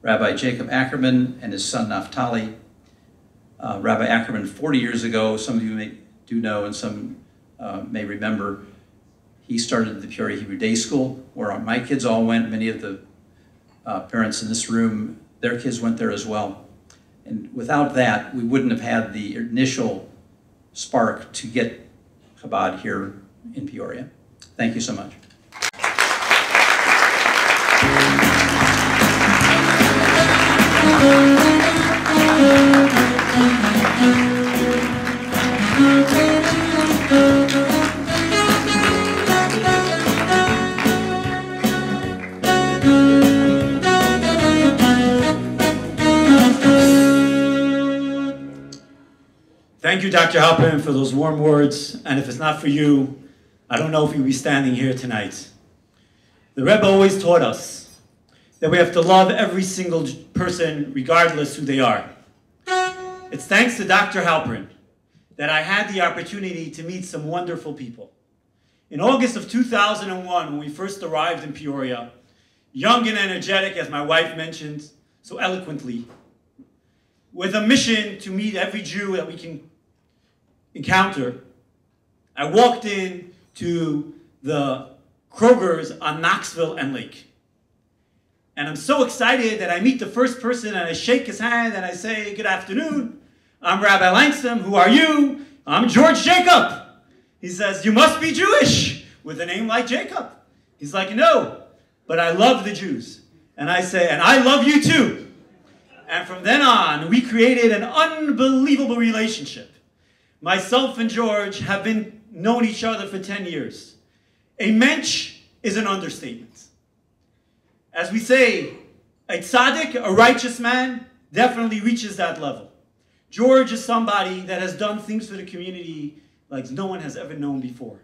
Rabbi Jacob Ackerman and his son Naphtali. Rabbi Ackerman, 40 years ago, some of you do know and some may remember, he started the Peoria Hebrew Day School, where my kids all went. Many of the parents in this room, their kids went there as well. And without that, we wouldn't have had the initial spark to get Chabad here in Peoria. Thank you so much. Thank you, Dr. Halpern, for those warm words. And if it's not for you, I don't know if we'd be standing here tonight. The Rebbe always taught us that we have to love every single person, regardless who they are. It's thanks to Dr. Halpern that I had the opportunity to meet some wonderful people. In August of 2001, when we first arrived in Peoria, young and energetic, as my wife mentioned so eloquently, with a mission to meet every Jew that we can encounter, I walked in to the Kroger's on Knoxville and Lake. And I'm so excited that I meet the first person and I shake his hand and I say, "Good afternoon. I'm Rabbi Langston. Who are you?" "I'm George Jacob." He says, "You must be Jewish with a name like Jacob." He's like, "No, but I love the Jews." And I say, "And I love you too." And from then on, we created an unbelievable relationship. Myself and George have been known each other for 10 years. A mensch is an understatement. As we say, a tzaddik, a righteous man, definitely reaches that level. George is somebody that has done things for the community like no one has ever known before.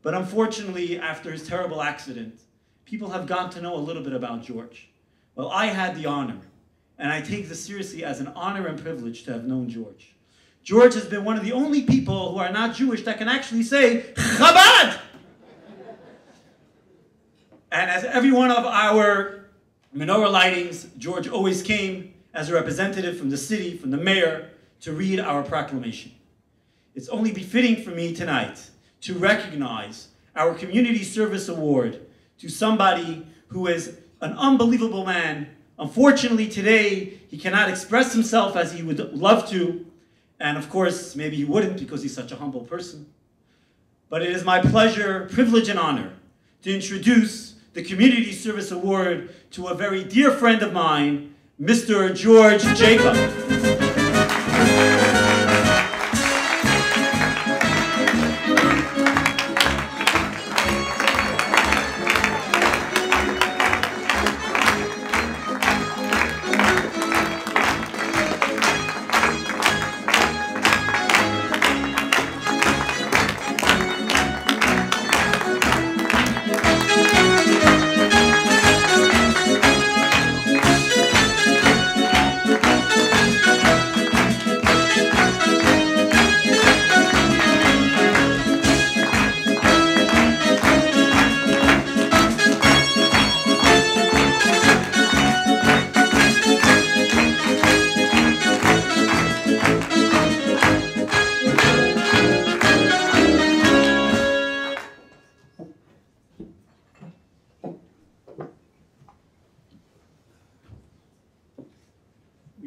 But unfortunately, after his terrible accident, people have gotten to know a little bit about George. Well, I had the honor, and I take this seriously as an honor and privilege to have known George. George has been one of the only people who are not Jewish that can actually say, "Chabad!" And as every one of our menorah lightings, George always came as a representative from the city, from the mayor, to read our proclamation. It's only befitting for me tonight to recognize our Community Service Award to somebody who is an unbelievable man. Unfortunately, today, he cannot express himself as he would love to, and of course, maybe he wouldn't because he's such a humble person. But it is my pleasure, privilege, and honor to introduce the Community Service Award to a very dear friend of mine, Mr. George Jacob.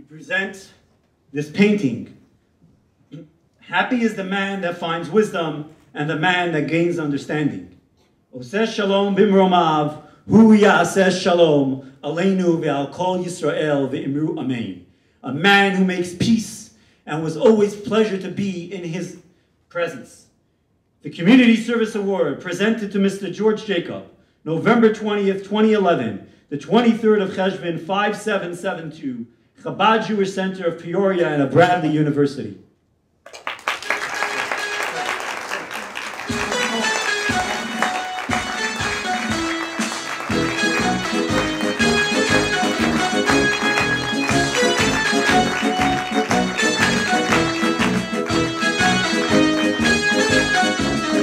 Present this painting. Happy is the man that finds wisdom and the man that gains understanding. Oseh shalom bimromav, hu ya'aseh shalom, aleinu ve'al kol Yisrael ve'imru amen. A man who makes peace and was always pleasure to be in his presence. The Community Service Award presented to Mr. George Jacob, November 20th, 2011, the 23rd of Cheshvan, 5772, Chabad Jewish Center of Peoria and of Bradley University.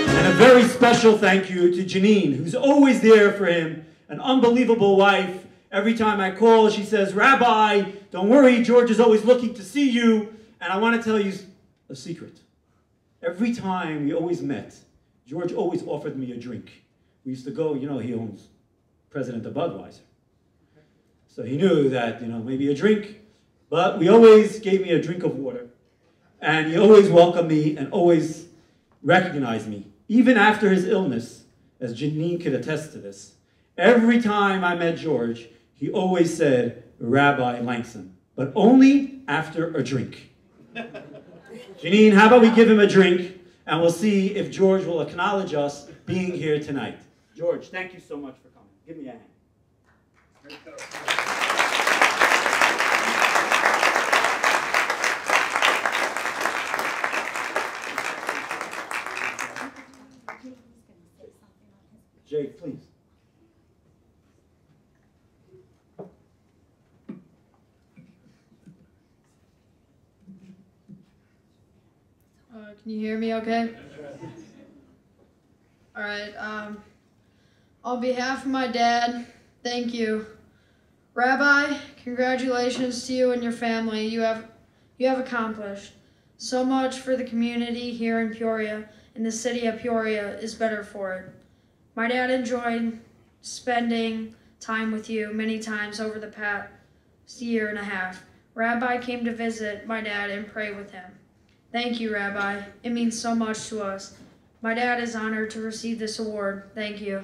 And a very special thank you to Janine, who's always there for him, an unbelievable wife. Every time I call, she says, Rabbi, don't worry, George is always looking to see you. And I want to tell you a secret. Every time we always met, George always offered me a drink. We used to go, you know, he owns president of Budweiser. So he knew that, you know, maybe a drink. But we always gave me a drink of water. And he always welcomed me and always recognized me. Even after his illness, as Janine could attest to this, every time I met George, he always said, Rabbi Langston, but only after a drink. Janine, how about we give him a drink, and we'll see if George will acknowledge us being here tonight. George, thank you so much for coming. Give me a hand. Jake, please. Can you hear me okay? All right. On behalf of my dad, thank you. Rabbi, congratulations to you and your family. You have accomplished so much for the community here in Peoria, and the city of Peoria is better for it. My dad enjoyed spending time with you many times over the past year and a half. Rabbi came to visit my dad and pray with him. Thank you, Rabbi. It means so much to us. My dad is honored to receive this award. Thank you.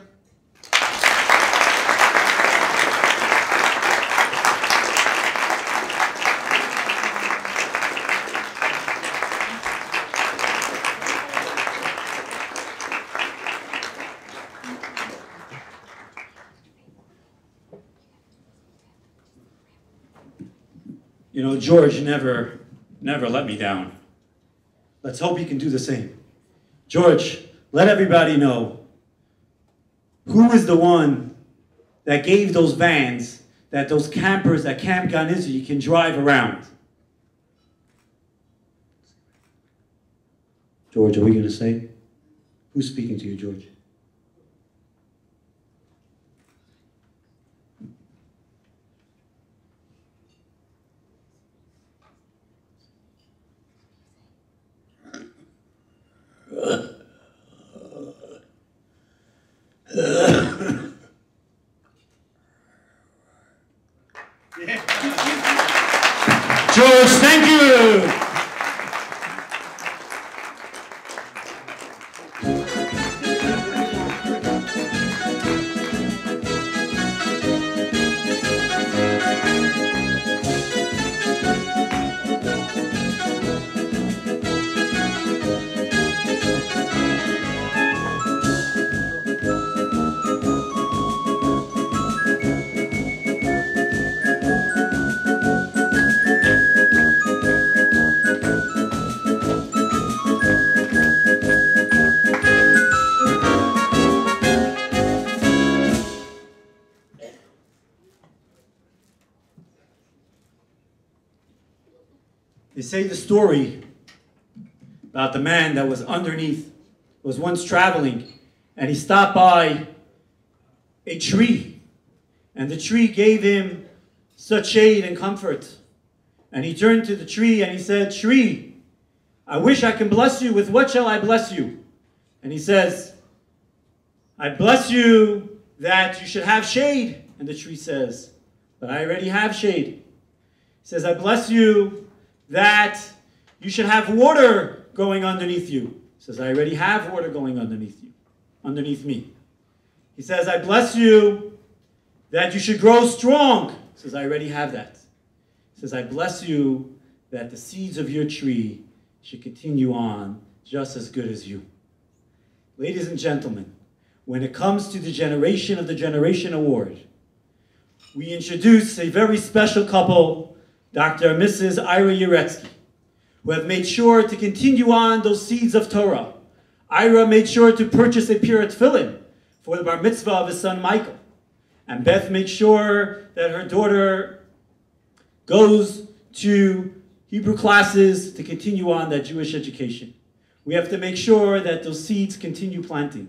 You know, George never let me down. Let's hope he can do the same. George, let everybody know who is the one that gave those vans that those campers at Camp Gan Izzy can drive around. George, are we going to say? Who's speaking to you, George? They say the story about the man that was was once traveling, and he stopped by a tree, and the tree gave him such shade and comfort. And he turned to the tree and he said, "Tree, I wish I can bless you. With what shall I bless you?" And he says, "I bless you that you should have shade." And the tree says, "But I already have shade." He says, "I bless you that you should have water going underneath you." He says, "I already have water going underneath me." He says, "I bless you that you should grow strong." He says, "I already have that." He says, "I bless you that the seeds of your tree should continue on just as good as you." Ladies and gentlemen, when it comes to the Generation of the Generation Award, we introduce a very special couple, Dr. and Mrs. Ira Uretsky, who have made sure to continue on those seeds of Torah. Ira made sure to purchase a pure tefillin for the bar mitzvah of his son Michael. And Beth made sure that her daughter goes to Hebrew classes to continue on that Jewish education. We have to make sure that those seeds continue planting.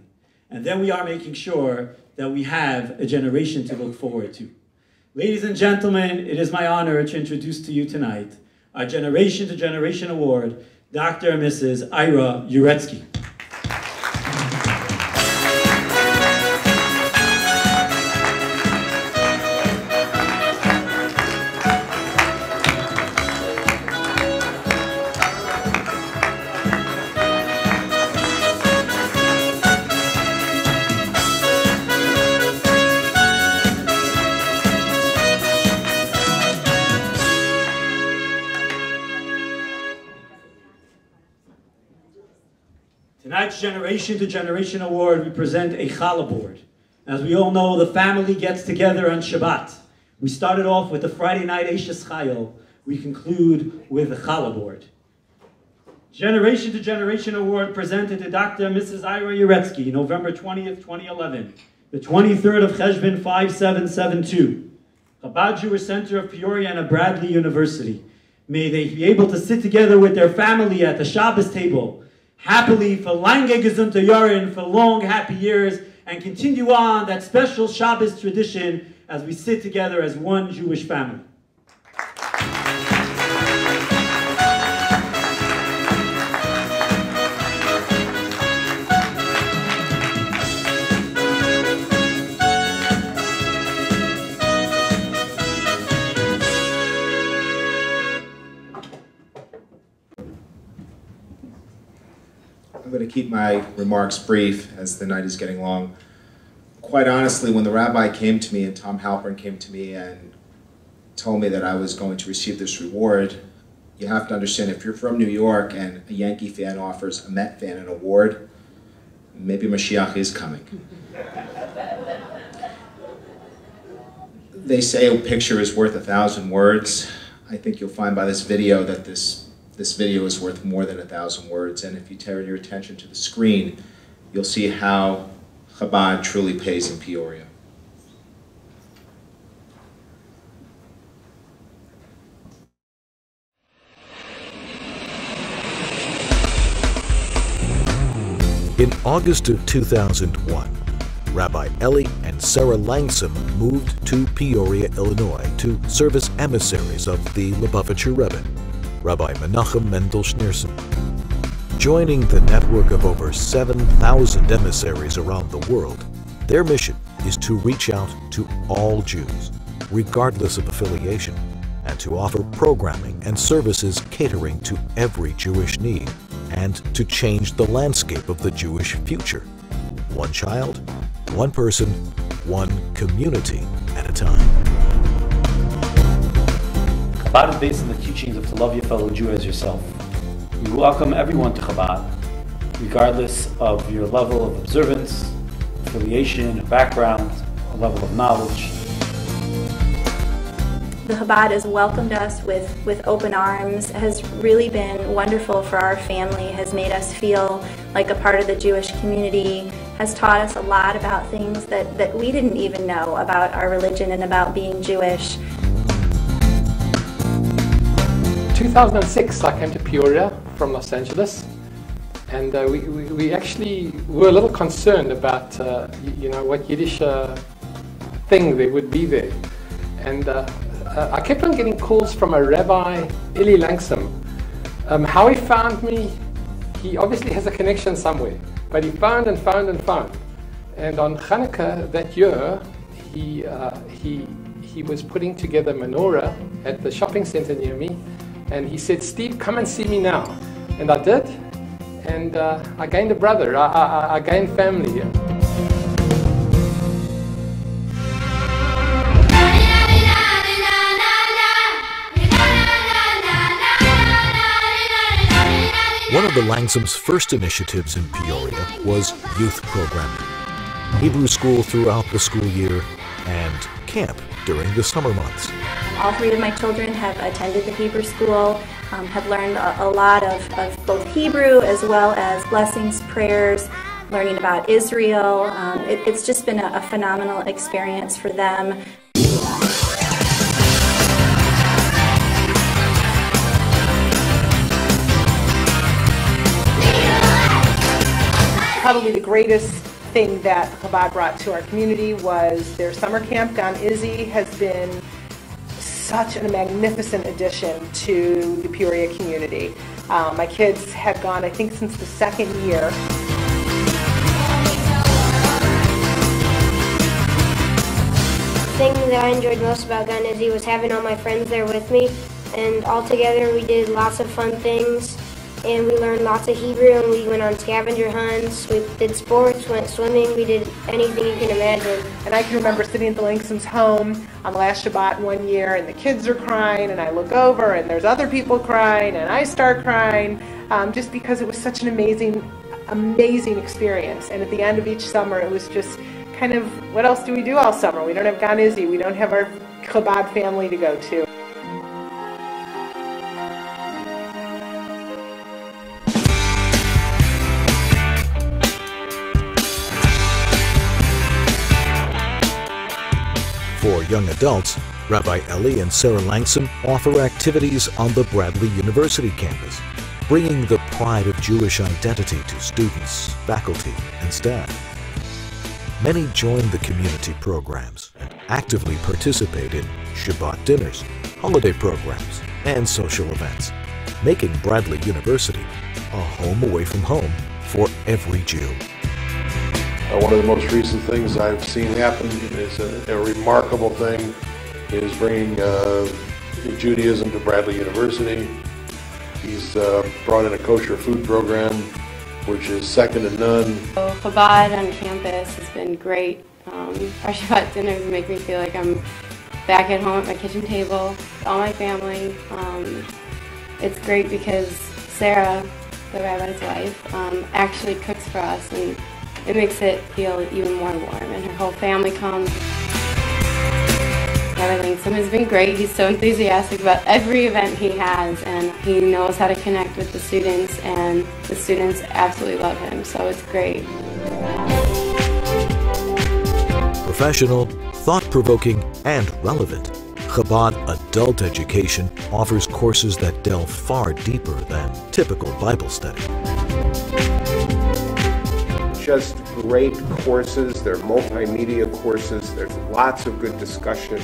And then we are making sure that we have a generation to look forward to. Ladies and gentlemen, it is my honor to introduce to you tonight our Generation to Generation Award, Dr. and Mrs. Ira Uretsky. Tonight's Generation to Generation Award, we present a Gala board. As we all know, the family gets together on Shabbat. We started off with the Friday night Eishes Chayil. We conclude with the Gala board. Generation to Generation Award presented to Dr. and Mrs. Ira Uretsky, November 20th, 2011, the 23rd of Cheshvan 5772, Chabad Jewish Center of Peoria and of Bradley University. May they be able to sit together with their family at the Shabbos table, happily for lange gesunte Jahren, for long happy years, and continue on that special Shabbos tradition as we sit together as one Jewish family. I'm going to keep my remarks brief as the night is getting long. Quite honestly, when the rabbi came to me and Tom Halpern came to me and told me that I was going to receive this reward, you have to understand, if you're from New York and a Yankee fan offers a Met fan an award, maybe Mashiach is coming. They say a picture is worth 1,000 words. I think you'll find by this video that this video is worth more than 1,000 words, and if you turn your attention to the screen, you'll see how Chabad truly pays in Peoria. In August of 2001, Rabbi Eli and Sarah Langsam moved to Peoria, Illinois to serve as emissaries of the Lubavitcher Rebbe, Rabbi Menachem Mendel Schneerson. Joining the network of over 7,000 emissaries around the world, their mission is to reach out to all Jews, regardless of affiliation, and to offer programming and services catering to every Jewish need, and to change the landscape of the Jewish future. One child, one person, one community at a time. Chabad is based on the teachings of to love your fellow Jew as yourself. We welcome everyone to Chabad, regardless of your level of observance, affiliation, background, or level of knowledge. The Chabad has welcomed us with open arms, has really been wonderful for our family, has made us feel like a part of the Jewish community, has taught us a lot about things that we didn't even know about our religion and about being Jewish. 2006, I came to Peoria from Los Angeles, and we actually were a little concerned about, what Yiddish thing there would be there. And I kept on getting calls from a Rabbi, Eli Langsam. How he found me, he obviously has a connection somewhere, but he found and found and found. And on Hanukkah that year, he was putting together menorah at the shopping center near me, and he said, "Steve, come and see me now." And I did, and I gained a brother, I gained family here. One of the Langsam's first initiatives in Peoria was youth programming. Hebrew school throughout the school year and camp during the summer months. All three of my children have attended the Hebrew school, have learned a lot of both Hebrew as well as blessings, prayers, learning about Israel. It's just been a phenomenal experience for them. Probably the greatest thing that Chabad brought to our community was their summer camp. Gan Izzy has been such a magnificent addition to the Peoria community. My kids have gone, I think, since the second year. The thing that I enjoyed most about Gan Izzy was having all my friends there with me, and all together we did lots of fun things. And we learned lots of Hebrew, and we went on scavenger hunts, we did sports, went swimming, we did anything you can imagine. And I can remember sitting at the Langsams' home on last Shabbat one year, and the kids are crying, and I look over, and there's other people crying, and I start crying, just because it was such an amazing experience. And at the end of each summer, it was just kind of, what else do we do all summer? We don't have Gan Izzy, we don't have our Chabad family to go to. For young adults, Rabbi Eli and Sarah Langsam offer activities on the Bradley University campus, bringing the pride of Jewish identity to students, faculty, and staff. Many join the community programs and actively participate in Shabbat dinners, holiday programs, and social events, making Bradley University a home away from home for every Jew. One of the most recent things I've seen happen is a remarkable thing, is bringing Judaism to Bradley University. He's brought in a kosher food program, which is second to none. So Chabad on campus has been great. Our Shabbat dinners make me feel like I'm back at home at my kitchen table with all my family. It's great because Sarah, the rabbi's wife, actually cooks for us, and it makes it feel even more warm, and her whole family comes. Rabbi Langsam has been great. He's so enthusiastic about every event he has, and he knows how to connect with the students, and the students absolutely love him, so it's great. Professional, thought-provoking, and relevant, Chabad Adult Education offers courses that delve far deeper than typical Bible study. Just great courses. They're multimedia courses. There's lots of good discussion,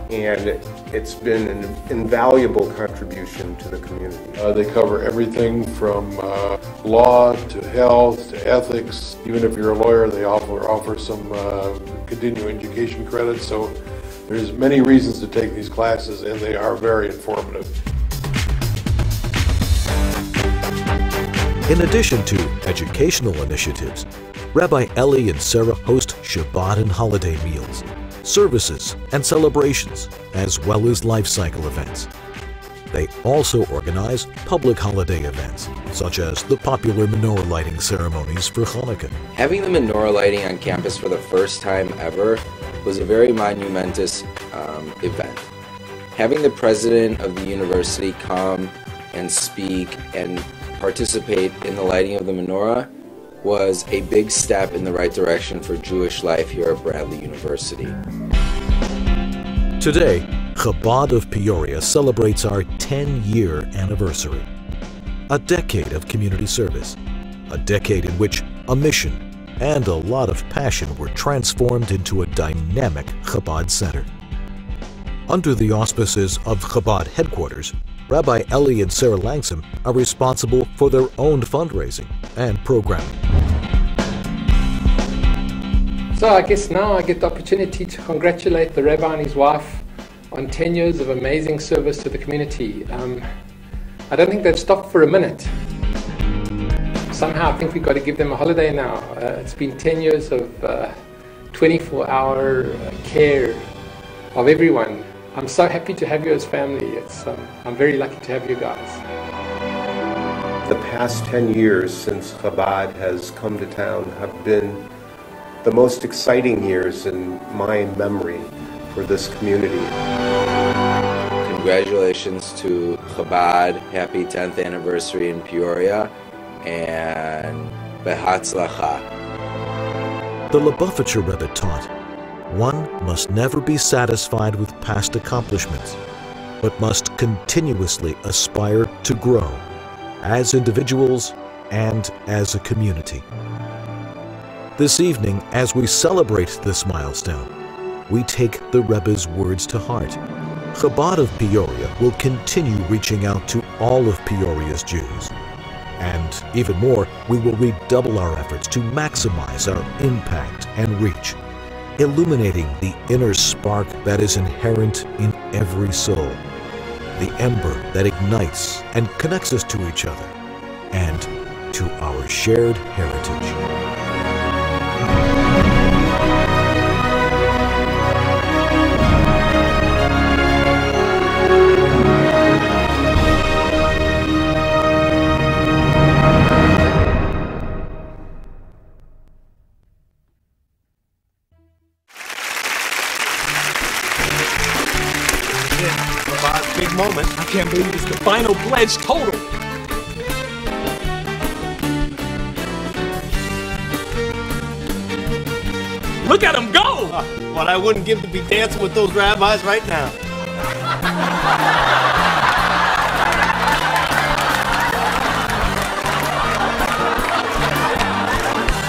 and it's been an invaluable contribution to the community. They cover everything from law to health to ethics. Even if you're a lawyer, they offer some continuing education credits. So there's many reasons to take these classes, and they are very informative. In addition to educational initiatives, Rabbi Eli and Sarah host Shabbat and holiday meals, services and celebrations, as well as life cycle events. They also organize public holiday events, such as the popular menorah lighting ceremonies for Hanukkah. Having the menorah lighting on campus for the first time ever was a very monumentous event. Having the president of the university come and speak and participate in the lighting of the menorah was a big step in the right direction for Jewish life here at Bradley University. Today, Chabad of Peoria celebrates our 10-year anniversary. A decade of community service. A decade in which a mission and a lot of passion were transformed into a dynamic Chabad center. Under the auspices of Chabad headquarters, Rabbi Eli and Sarah Langsam are responsible for their own fundraising and programming. So I guess now I get the opportunity to congratulate the Rabbi and his wife on 10 years of amazing service to the community. I don't think they've stopped for a minute. Somehow I think we've got to give them a holiday now. It's been 10 years of 24-hour care of everyone. I'm so happy to have you as family. I'm very lucky to have you guys. The past 10 years since Chabad has come to town have been the most exciting years in my memory for this community. Congratulations to Chabad, happy 10th anniversary in Peoria, and Behatzlacha. The Lubavitcher Rebbe taught, one must never be satisfied with past accomplishments, but must continuously aspire to grow as individuals and as a community. This evening, as we celebrate this milestone, we take the Rebbe's words to heart. Chabad of Peoria will continue reaching out to all of Peoria's Jews. And even more, we will redouble our efforts to maximize our impact and reach, illuminating the inner spark that is inherent in every soul, the ember that ignites and connects us to each other and to our shared heritage. Big moment. I can't believe it's the final pledge total. Look at him go! What I wouldn't give to be dancing with those rabbis right now.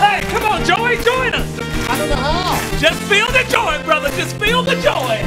Hey, come on, Joey, join us! I don't know how. Just feel the joy, brother. Just feel the joy.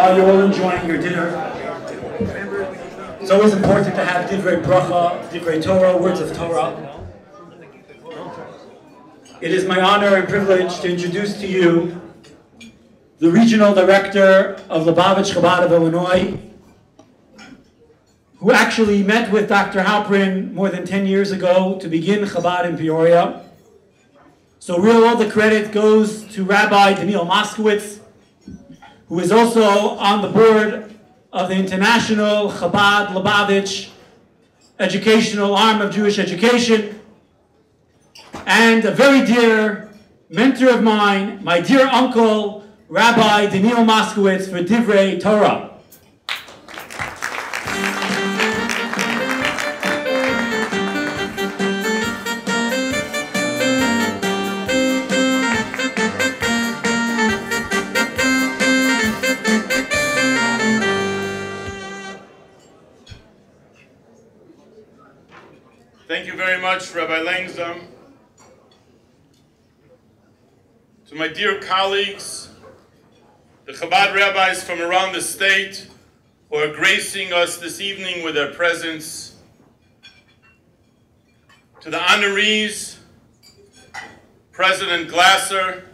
while you're all enjoying your dinner, it's always important to have divrei bracha, divrei Torah, words of Torah. It is my honor and privilege to introduce to you the Regional Director of Lubavitch Chabad of Illinois, who actually met with Dr. Halperin more than 10 years ago to begin Chabad in Peoria. So all the credit goes to Rabbi Daniel Moskowitz, who is also on the board of the International Chabad Lubavitch Educational Arm of Jewish Education, and a very dear mentor of mine, my dear uncle, Rabbi Daniel Moskowitz, for Divrei Torah. Thank you very much, Rabbi Langsam. To my dear colleagues, the Chabad rabbis from around the state who are gracing us this evening with their presence, to the honorees, President Glasser,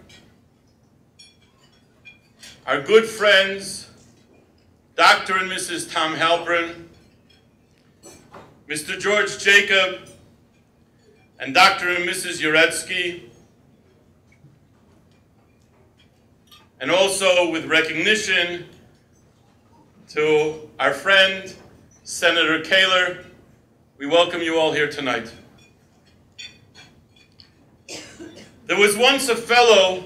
our good friends, Dr. and Mrs. Tom Halperin, Mr. George Jacob, and Dr. and Mrs. Uretsky, and also with recognition to our friend, Senator Kaler. We welcome you all here tonight. There was once a fellow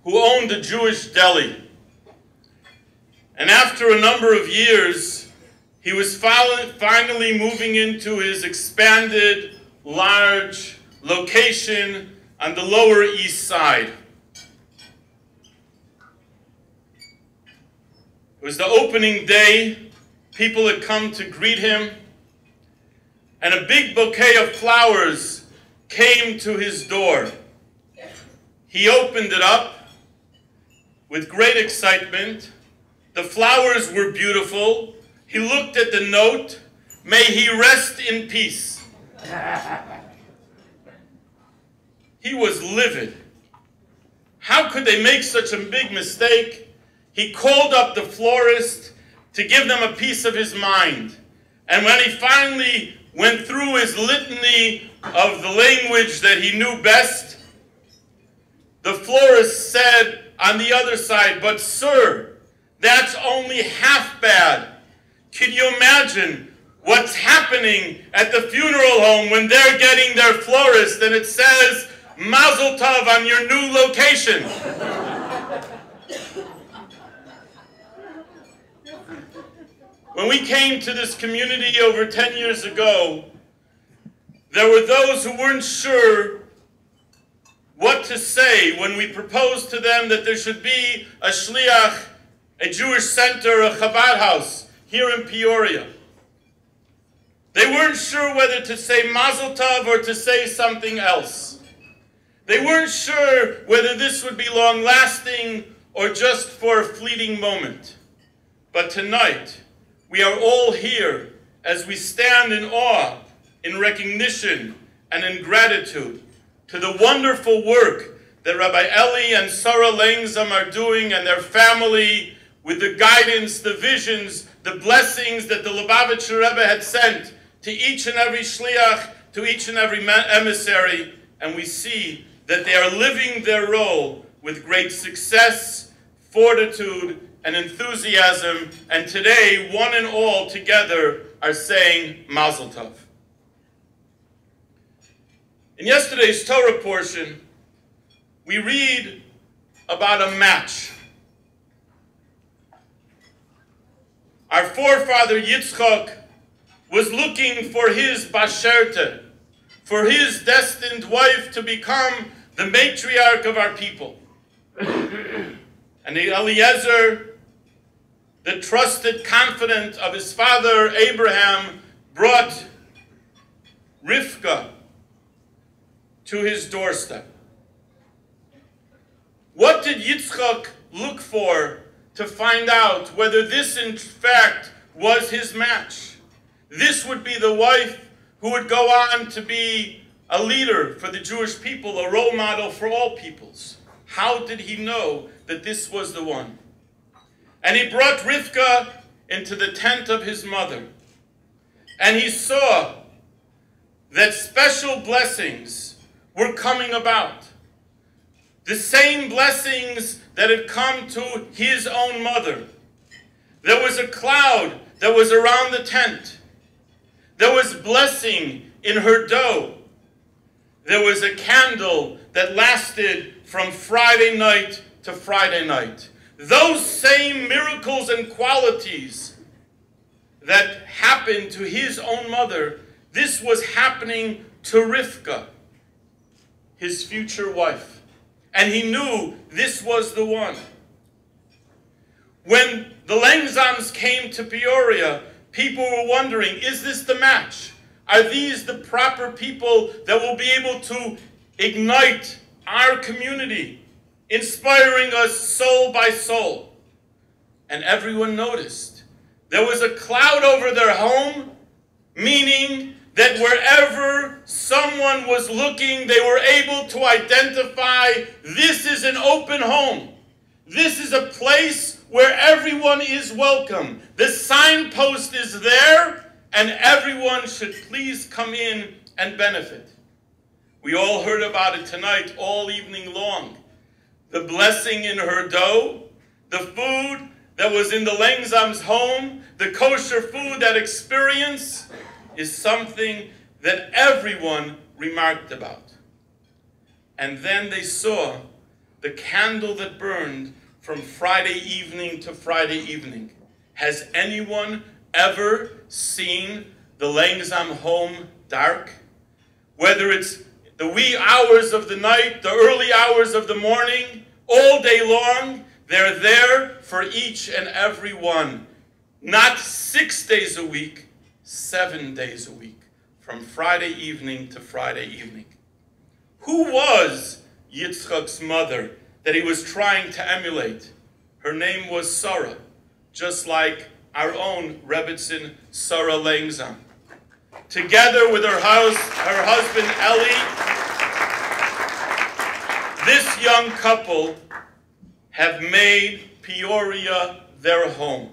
who owned a Jewish deli, and after a number of years, he was finally moving into his expanded, large location on the Lower East Side. It was the opening day. People had come to greet him, and a big bouquet of flowers came to his door. He opened it up with great excitement. The flowers were beautiful. He looked at the note, "May he rest in peace." He was livid. How could they make such a big mistake? He called up the florist to give them a piece of his mind. And when he finally went through his litany of the language that he knew best, the florist said on the other side, "But sir, that's only half bad. Can you imagine what's happening at the funeral home when they're getting their florist and it says, 'Mazel Tov' on your new location?" When we came to this community over 10 years ago, there were those who weren't sure what to say when we proposed to them that there should be a shliach, a Jewish center, a Chabad house here in Peoria. They weren't sure whether to say Mazel Tov or to say something else. They weren't sure whether this would be long-lasting or just for a fleeting moment. But tonight, we are all here as we stand in awe, in recognition, and in gratitude to the wonderful work that Rabbi Eli and Sarah Langsam are doing and their family with the guidance, the visions, the blessings that the Lubavitcher Rebbe had sent to each and every shliach, to each and every emissary, and we see that they are living their role with great success, fortitude, and enthusiasm, and today, one and all together are saying Mazel Tov. In yesterday's Torah portion, we read about a match. Our forefather Yitzchak was looking for his basherte, for his destined wife to become the matriarch of our people. And Eliezer, the trusted confidant of his father Abraham, brought Rivka to his doorstep. What did Yitzchak look for to find out whether this in fact was his match. This would be the wife who would go on to be a leader for the Jewish people, a role model for all peoples. How did he know that this was the one? And he brought Rivka into the tent of his mother. And he saw that special blessings were coming about. The same blessings that had come to his own mother. There was a cloud that was around the tent. There was blessing in her dough. There was a candle that lasted from Friday night to Friday night. Those same miracles and qualities that happened to his own mother, this was happening to Rivka, his future wife. And he knew this was the one. When the Langzams came to Peoria, people were wondering, is this the match? Are these the proper people that will be able to ignite our community, inspiring us soul by soul? And everyone noticed. There was a cloud over their home, meaning that wherever someone was looking, they were able to identify this is an open home. This is a place where everyone is welcome. The signpost is there, and everyone should please come in and benefit. We all heard about it tonight, all evening long. The blessing in her dough, the food that was in the Langzam's home, the kosher food, that experience is something that everyone remarked about. And then they saw the candle that burned from Friday evening to Friday evening. Has anyone ever seen the Langzam home dark? Whether it's the wee hours of the night, the early hours of the morning, all day long, they're there for each and every one. Not 6 days a week, 7 days a week, from Friday evening to Friday evening. Who was Yitzchak's mother that he was trying to emulate? Her name was Sarah, just like our own Rebbitzin Sarah Langzam. Together with her husband Eli, this young couple have made Peoria their home.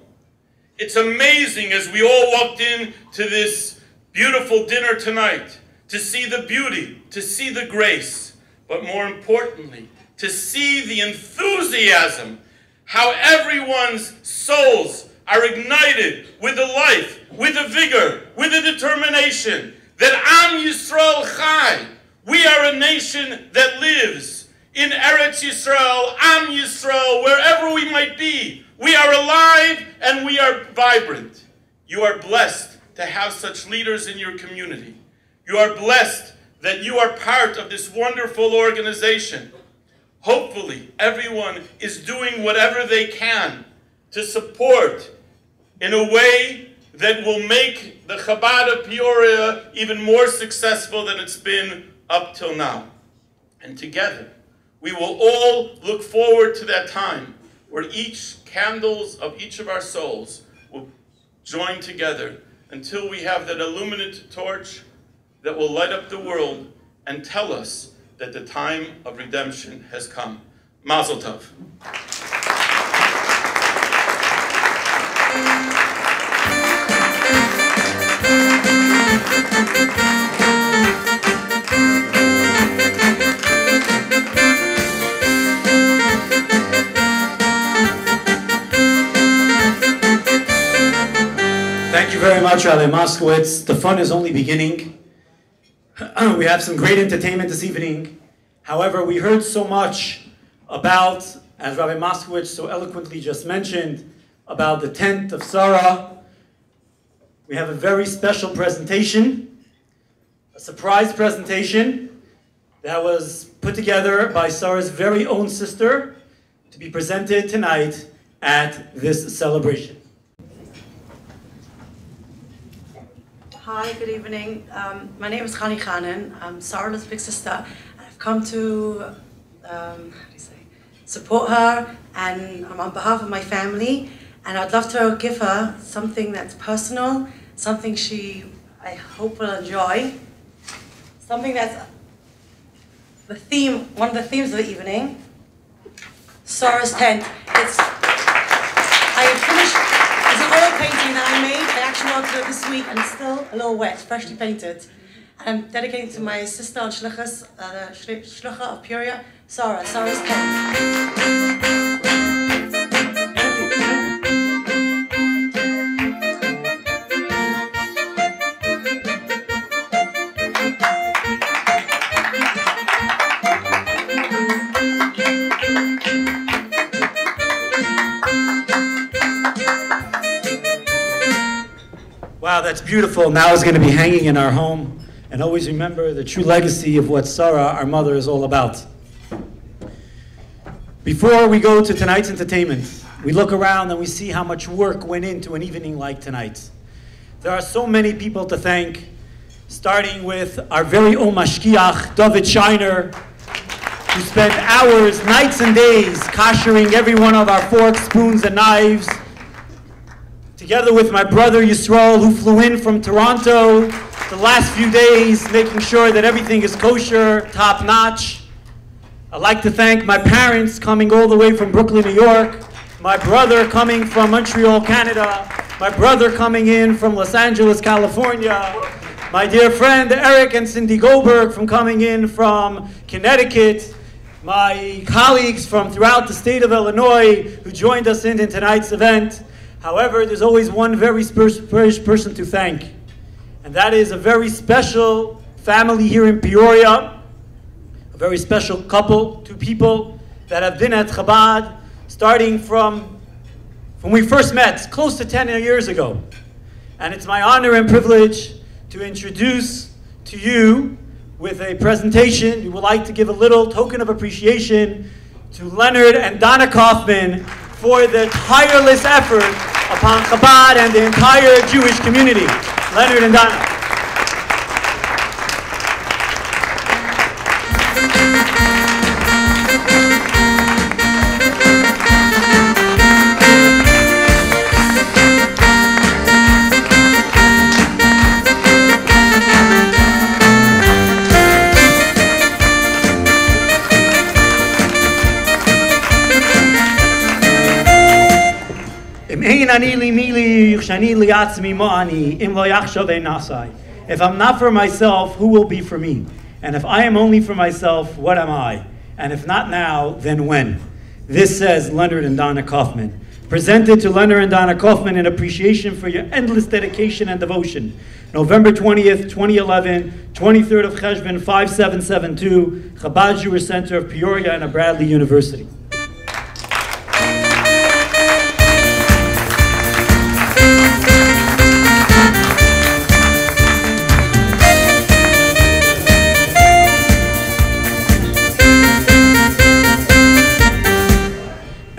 It's amazing as we all walked in to this beautiful dinner tonight to see the beauty, to see the grace, but more importantly, to see the enthusiasm, how everyone's souls are ignited with the life, with the vigor, with the determination that Am Yisrael Chai, we are a nation that lives in Eretz Yisrael, Am Yisrael, wherever we might be. We are alive and we are vibrant. You are blessed to have such leaders in your community. You are blessed that you are part of this wonderful organization. Hopefully, everyone is doing whatever they can to support in a way that will make the Chabad of Peoria even more successful than it's been up till now. And together, we will all look forward to that time where each candles of each of our souls will join together until we have that illuminate torch that will light up the world and tell us that the time of redemption has come. Mazel Tov. Thank you very much, Rabbi Moskowitz. The fun is only beginning. We have some great entertainment this evening. However, we heard so much about, as Rabbi Moskowitz so eloquently just mentioned, about the tent of Sarah. We have a very special presentation, a surprise presentation that was put together by Sarah's very own sister to be presented tonight at this celebration. Hi, good evening. My name is Chani Khanen. I'm Sarah's big sister. I've come to support her, and I'm on behalf of my family, and I'd love to give her something that's personal, something I hope will enjoy, something that's one of the themes of the evening, Chabad 10th. It's an oil painting that I made. I actually worked on it this week, and it's still a little wet, freshly painted. And I'm dedicating to my sister and Shlucha of Peoria, Chabad 10th. Wow, that's beautiful. Now it's going to be hanging in our home. And always remember the true legacy of what Sarah, our mother, is all about. Before we go to tonight's entertainment, we look around and we see how much work went into an evening like tonight. There are so many people to thank, starting with our very own mashkiach, David Shiner, who spent hours, nights and days, koshering every one of our forks, spoons, and knives, together with my brother Yisrael, who flew in from Toronto the last few days, making sure that everything is kosher, top-notch. I'd like to thank my parents coming all the way from Brooklyn, New York, my brother coming from Montreal, Canada, my brother coming in from Los Angeles, California, my dear friend Eric and Cindy Goldberg from coming in from Connecticut, my colleagues from throughout the state of Illinois who joined us in tonight's event. However, there's always one very special person to thank, and that is a very special family here in Peoria, a very special couple, two people that have been at Chabad starting from when we first met, close to 10 years ago. And it's my honor and privilege to introduce to you with a presentation. We would like to give a little token of appreciation to Leonard and Donna Kaufman for the tireless effort upon Chabad and the entire Jewish community. Leonard and Donna. If I'm not for myself, who will be for me? And if I am only for myself, what am I? And if not now, then when? This says Leonard and Donna Kaufman. Presented to Leonard and Donna Kaufman in appreciation for your endless dedication and devotion. November 20th, 2011, 23rd of Cheshvan, 5772, Chabad Jewish Center of Peoria and Bradley University.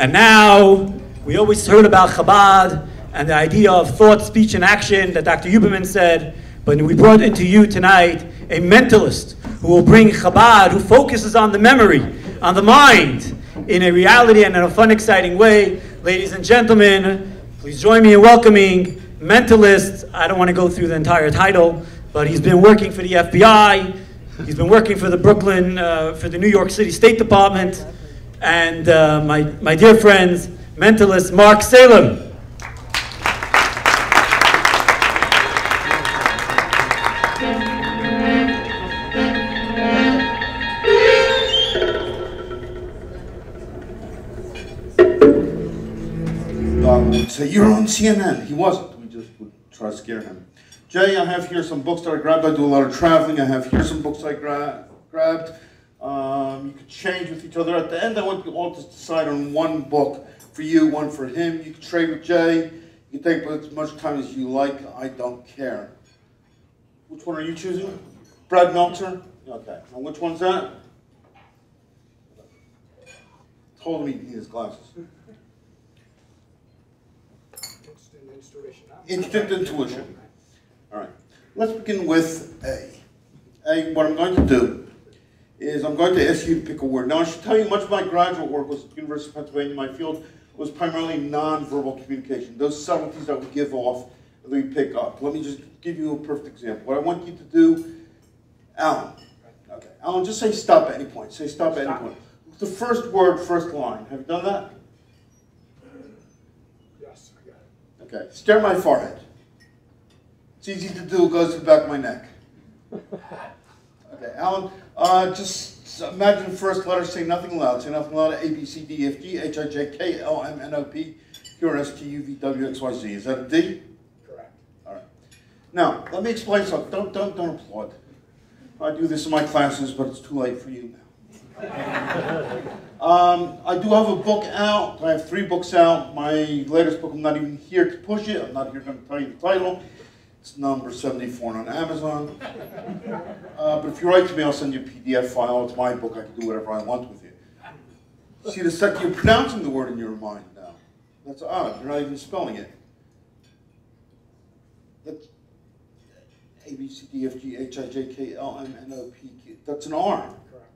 And now, we always heard about Chabad and the idea of thought, speech, and action that Dr. Huberman said, but we brought into you tonight a mentalist who will bring Chabad, who focuses on the memory, on the mind, in a reality and in a fun, exciting way. Ladies and gentlemen, please join me in welcoming mentalist. I don't want to go through the entire title, but he's been working for the FBI, he's been working for the for the New York City State Department, and my dear friends, mentalist Mark Salem. So you're on CNN. He wasn't. We just would try to scare him. Jay, I have here some books that I grabbed. I do a lot of traveling. I have here some books I grabbed. You could change with each other. At the end, I want you all to decide on one book for you, one for him. You can trade with Jay. You can take as much time as you like. I don't care. Which one are you choosing? Brad Meltzer? Okay. And which one's that? Told him he needs his glasses. Instant intuition. All right. Let's begin with A. A, what I'm going to do is I'm going to ask you to pick a word. Now, I should tell you, much of my graduate work was at the University of Pennsylvania. My field was primarily nonverbal communication, those subtleties that we give off and that we pick up. Let me just give you a perfect example. What I want you to do, Alan. Okay, Alan, just say stop at any point. Say stop at any point. The first word, first line. Have you done that? Yes, I got it. Okay, stare at my forehead. It's easy to do, it goes to the back of my neck. Okay, Alan, just imagine the first letter, say nothing aloud. Say nothing aloud, A, B, C, D, F, G, H, I, J, K, L, M, N, O, P, Q, R, S, T, U, V, W, X, Y, Z. Is that a D? Correct. All right. Now, let me explain something. Don't applaud. I do this in my classes, but it's too late for you now. I do have a book out. I have 3 books out. My latest book, I'm not even here to push it. I'm not here going to tell you the title. It's number 74 on Amazon. But if you write to me, I'll send you a PDF file. It's my book. I can do whatever I want with you. See, the second you're pronouncing the word in your mind now. That's odd. You're not even spelling it. That's A, B, C, D, F, G, H, I, J, K, L, M, N, O, P, Q. That's an R. Correct.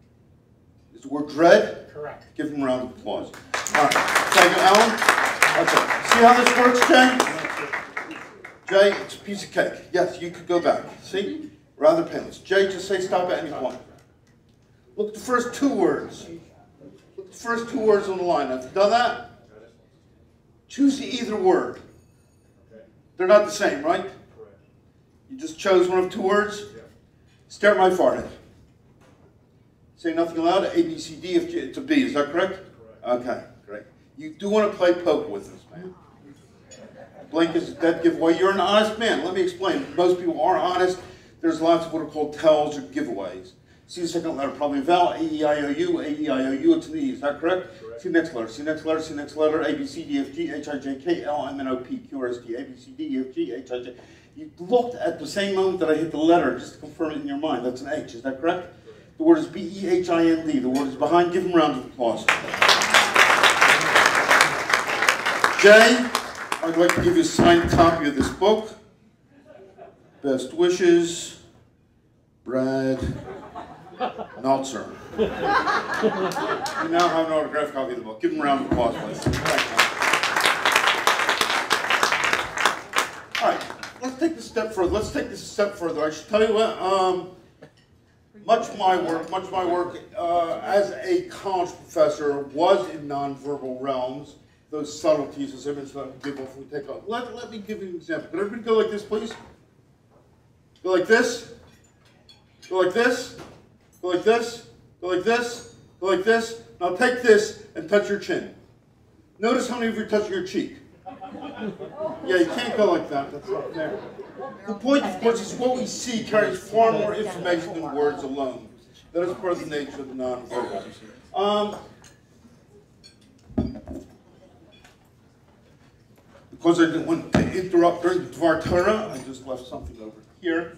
Is the word dread? Correct. Give him a round of applause. All right. Thank you, Alan. Okay. See how this works, Jay? Jay, it's a piece of cake. Yes, you could go back. See? Rather painless. Jay, just say stop at any point. Look at the first 2 words. Look at the first 2 words on the line. Have you done that? Choose either word. They're not the same, right? You just chose one of 2 words? Stare at my forehead. Say nothing aloud. A, B, C, D, F, G. It's a B. Is that correct? Okay, great. You do want to play poker with us, man. Blink is a dead giveaway. You're an honest man. Let me explain. Most people are honest. There's lots of what are called tells or giveaways. See the second letter, probably vowel, A-E-I-O-U, A-E-I-O-U, it's an E. Is that correct? See the next letter, see the next letter, see the next letter, A, B, C, D, F, G, H, I, J, K, L, M, N, O, P, Q, R, S, T, A, B, C, D, F, G, H, I, J. You looked at the same moment that I hit the letter, just to confirm it in your mind. That's an H. Is that correct? The word is B-E-H-I-N-D. The word is behind. Give him a round of applause. Jay, I'd like to give you a signed copy of this book. Best wishes, Brad Meltzer. You now have an autographed copy of the book. Give him a round of applause, please. All right, let's take this a step further. I should tell you what, much of my work as a college professor was in nonverbal realms. Those subtleties, as I mentioned, that we give off when we take off. Let me give you an example. Can everybody go like this, please? Go like this. Go like this. Go like this. Go like this. Go like this. Now take this and touch your chin. Notice how many of you are touching your cheek. Yeah, you can't go like that. That's not fair. The point, of course, is what we see carries far more information than words alone. That is part of the nature of the nonverbal. Because I didn't want to interrupt during the Dvar Torah, I just left something over here.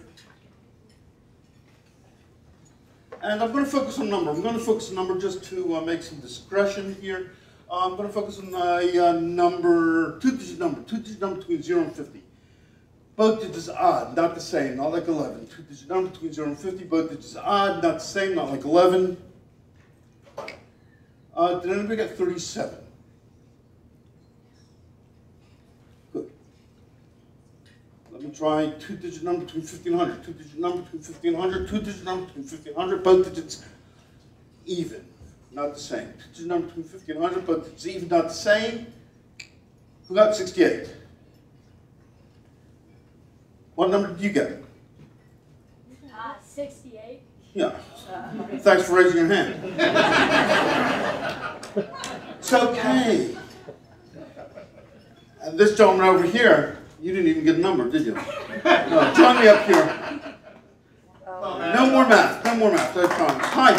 And I'm going to focus on number. I'm going to focus on number just to make some discretion here. I'm going to focus on a number, two-digit number between 0 and 50. Both digits odd, not the same, not like 11. Two-digit number between 0 and 50, both digits odd, not the same, not like 11. Did anybody get 37? Good. Let me try two-digit number between 50 and 100. Two-digit number between 50 and 100. Two-digit number between 50 and 100. Both digits even, not the same. Two-digit number between 50 and 100. Both digits even, not the same. Who got 68? What number did you get? 68. Yeah. Thanks for raising your hand. It's okay. And this gentleman over here, you didn't even get a number, did you? No, join me up here. No more math. No more math. I promise. Hi.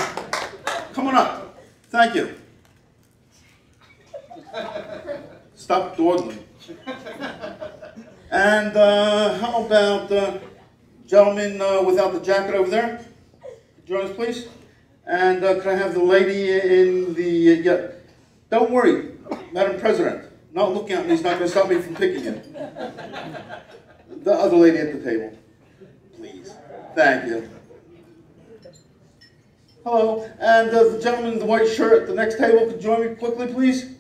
Come on up. Thank you. Stop dawdling. And how about gentleman without the jacket over there? Join us, please. And can I have the lady in the, yeah. Don't worry, Madam President. Not looking at me, he's not going to stop me from picking you. The other lady at the table, please. Thank you. Hello. And the gentleman in the white shirt at the next table, could join me quickly, please?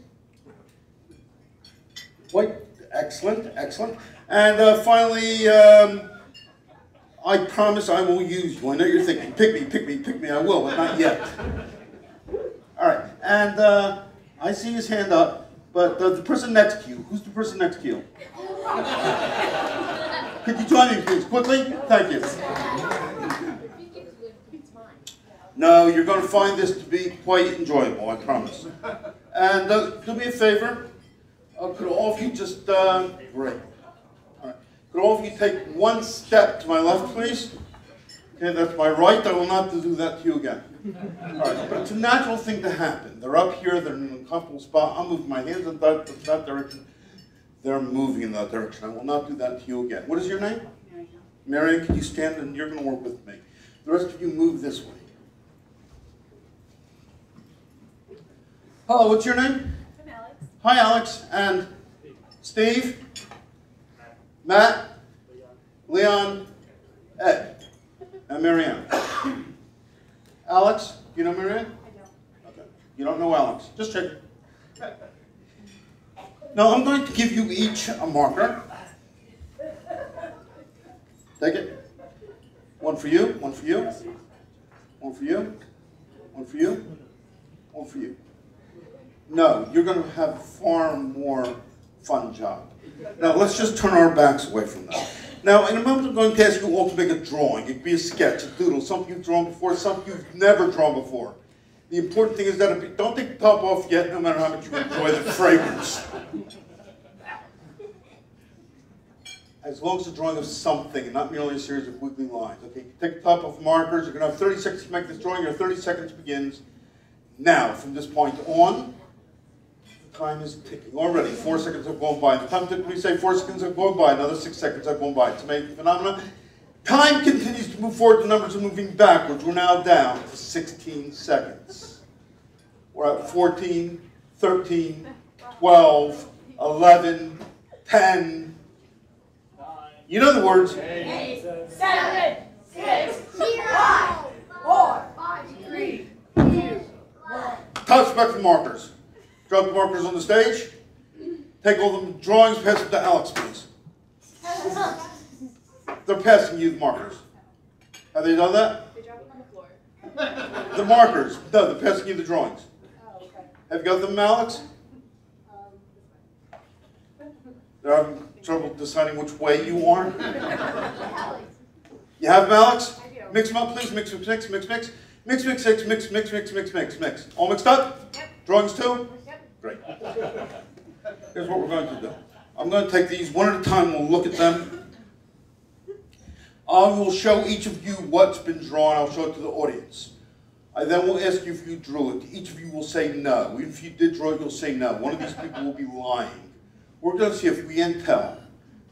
White. Excellent, excellent. And finally, I promise I will use you. I know you're thinking, pick me, pick me, pick me. I will, but not yet. All right. And I see his hand up, but the person next to you, who's the person next to you? Could you join me, please, quickly? Thank you. No, you're going to find this to be quite enjoyable, I promise. And do me a favor. Could all of you just, great. All right. Could all of you take one step to my left, please? Okay, that's my right. I will not do that to you again. All right, but it's a natural thing to happen. They're up here, they're in an uncomfortable spot. I'm moving my hands in that direction. They're moving in that direction. I will not do that to you again. What is your name? Marion. Marion, can you stand and you're going to work with me. The rest of you move this way. Hello, what's your name? I'm Alex. Hi, Alex. And Steve? Matt? Leon? Ed? And Marianne. Alex, you know Marianne? I don't. Okay. You don't know Alex. Just check it. Now, I'm going to give you each a marker. Take it. One for you, one for you, one for you, one for you, one for you. No, you're going to have a far more fun job. Now, let's just turn our backs away from that. Now, in a moment, I'm going to ask you all to make a drawing. It could be a sketch, a doodle, something you've drawn before, something you've never drawn before. The important thing is that don't take the top off yet, no matter how much you enjoy the fragrance. As long as the drawing of something, and not merely a series of wiggly lines. Okay, you take the top off markers. You're going to have 30 seconds to make this drawing. Your 30 seconds begins now. From this point on, the time is ticking. Already, 4 seconds have gone by. The time we say 4 seconds have gone by, another 6 seconds have gone by. It's an amazing phenomenon. Time continues to move forward. The numbers are moving backwards. We're now down to 16 seconds. We're at 14, 13, 12, 11, 10. You know the words. 8, 7, 6, 5, 4, 3, 2, 1. Touch back the markers. Drop the markers on the stage. Take all the drawings, pass them to Alex, please. They're passing you the markers. Have they done that? They drop them on the floor. The markers. No, they're passing you the drawings. Oh, okay. Have you got them, Alex? They're having trouble deciding which way you are. You have them, Alex? I do. Mix them up, please. Mix, mix, mix, mix, mix. Mix, mix, mix, mix, mix, mix, mix, mix, mix. All mixed up? Yep. Drawings too? Yep. Great. Here's what we're going to do. I'm going to take these one at a time. We'll look at them. I will show each of you what's been drawn. I'll show it to the audience. I then will ask you if you drew it. Each of you will say no. Even if you did draw it, you'll say no. One of these people will be lying. We're going to see if we can tell,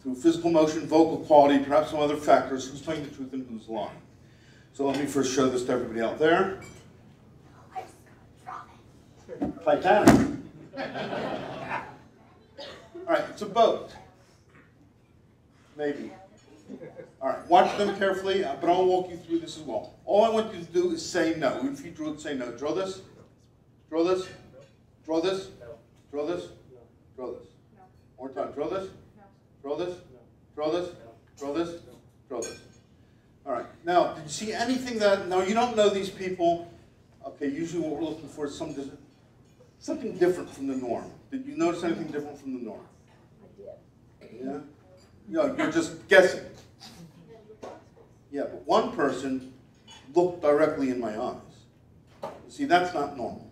through physical motion, vocal quality, perhaps some other factors, who's telling the truth and who's lying. So let me first show this to everybody out there. Titanic. All right, it's a boat. Maybe. All right, watch them carefully, but I'll walk you through this as well. All I want you to do is say no. Even if you drew it, say no. Draw this. Draw this. Draw this. Draw this. Draw this. One more time. Draw this. Draw this. Draw this. Draw this. Draw this. All right. Now, did you see anything that? No, you don't know these people. Okay. Usually, what we're looking for is something different from the norm. Did you notice anything different from the norm? I did. Yeah. No, you're just guessing. Yeah, but one person looked directly in my eyes. See, that's not normal.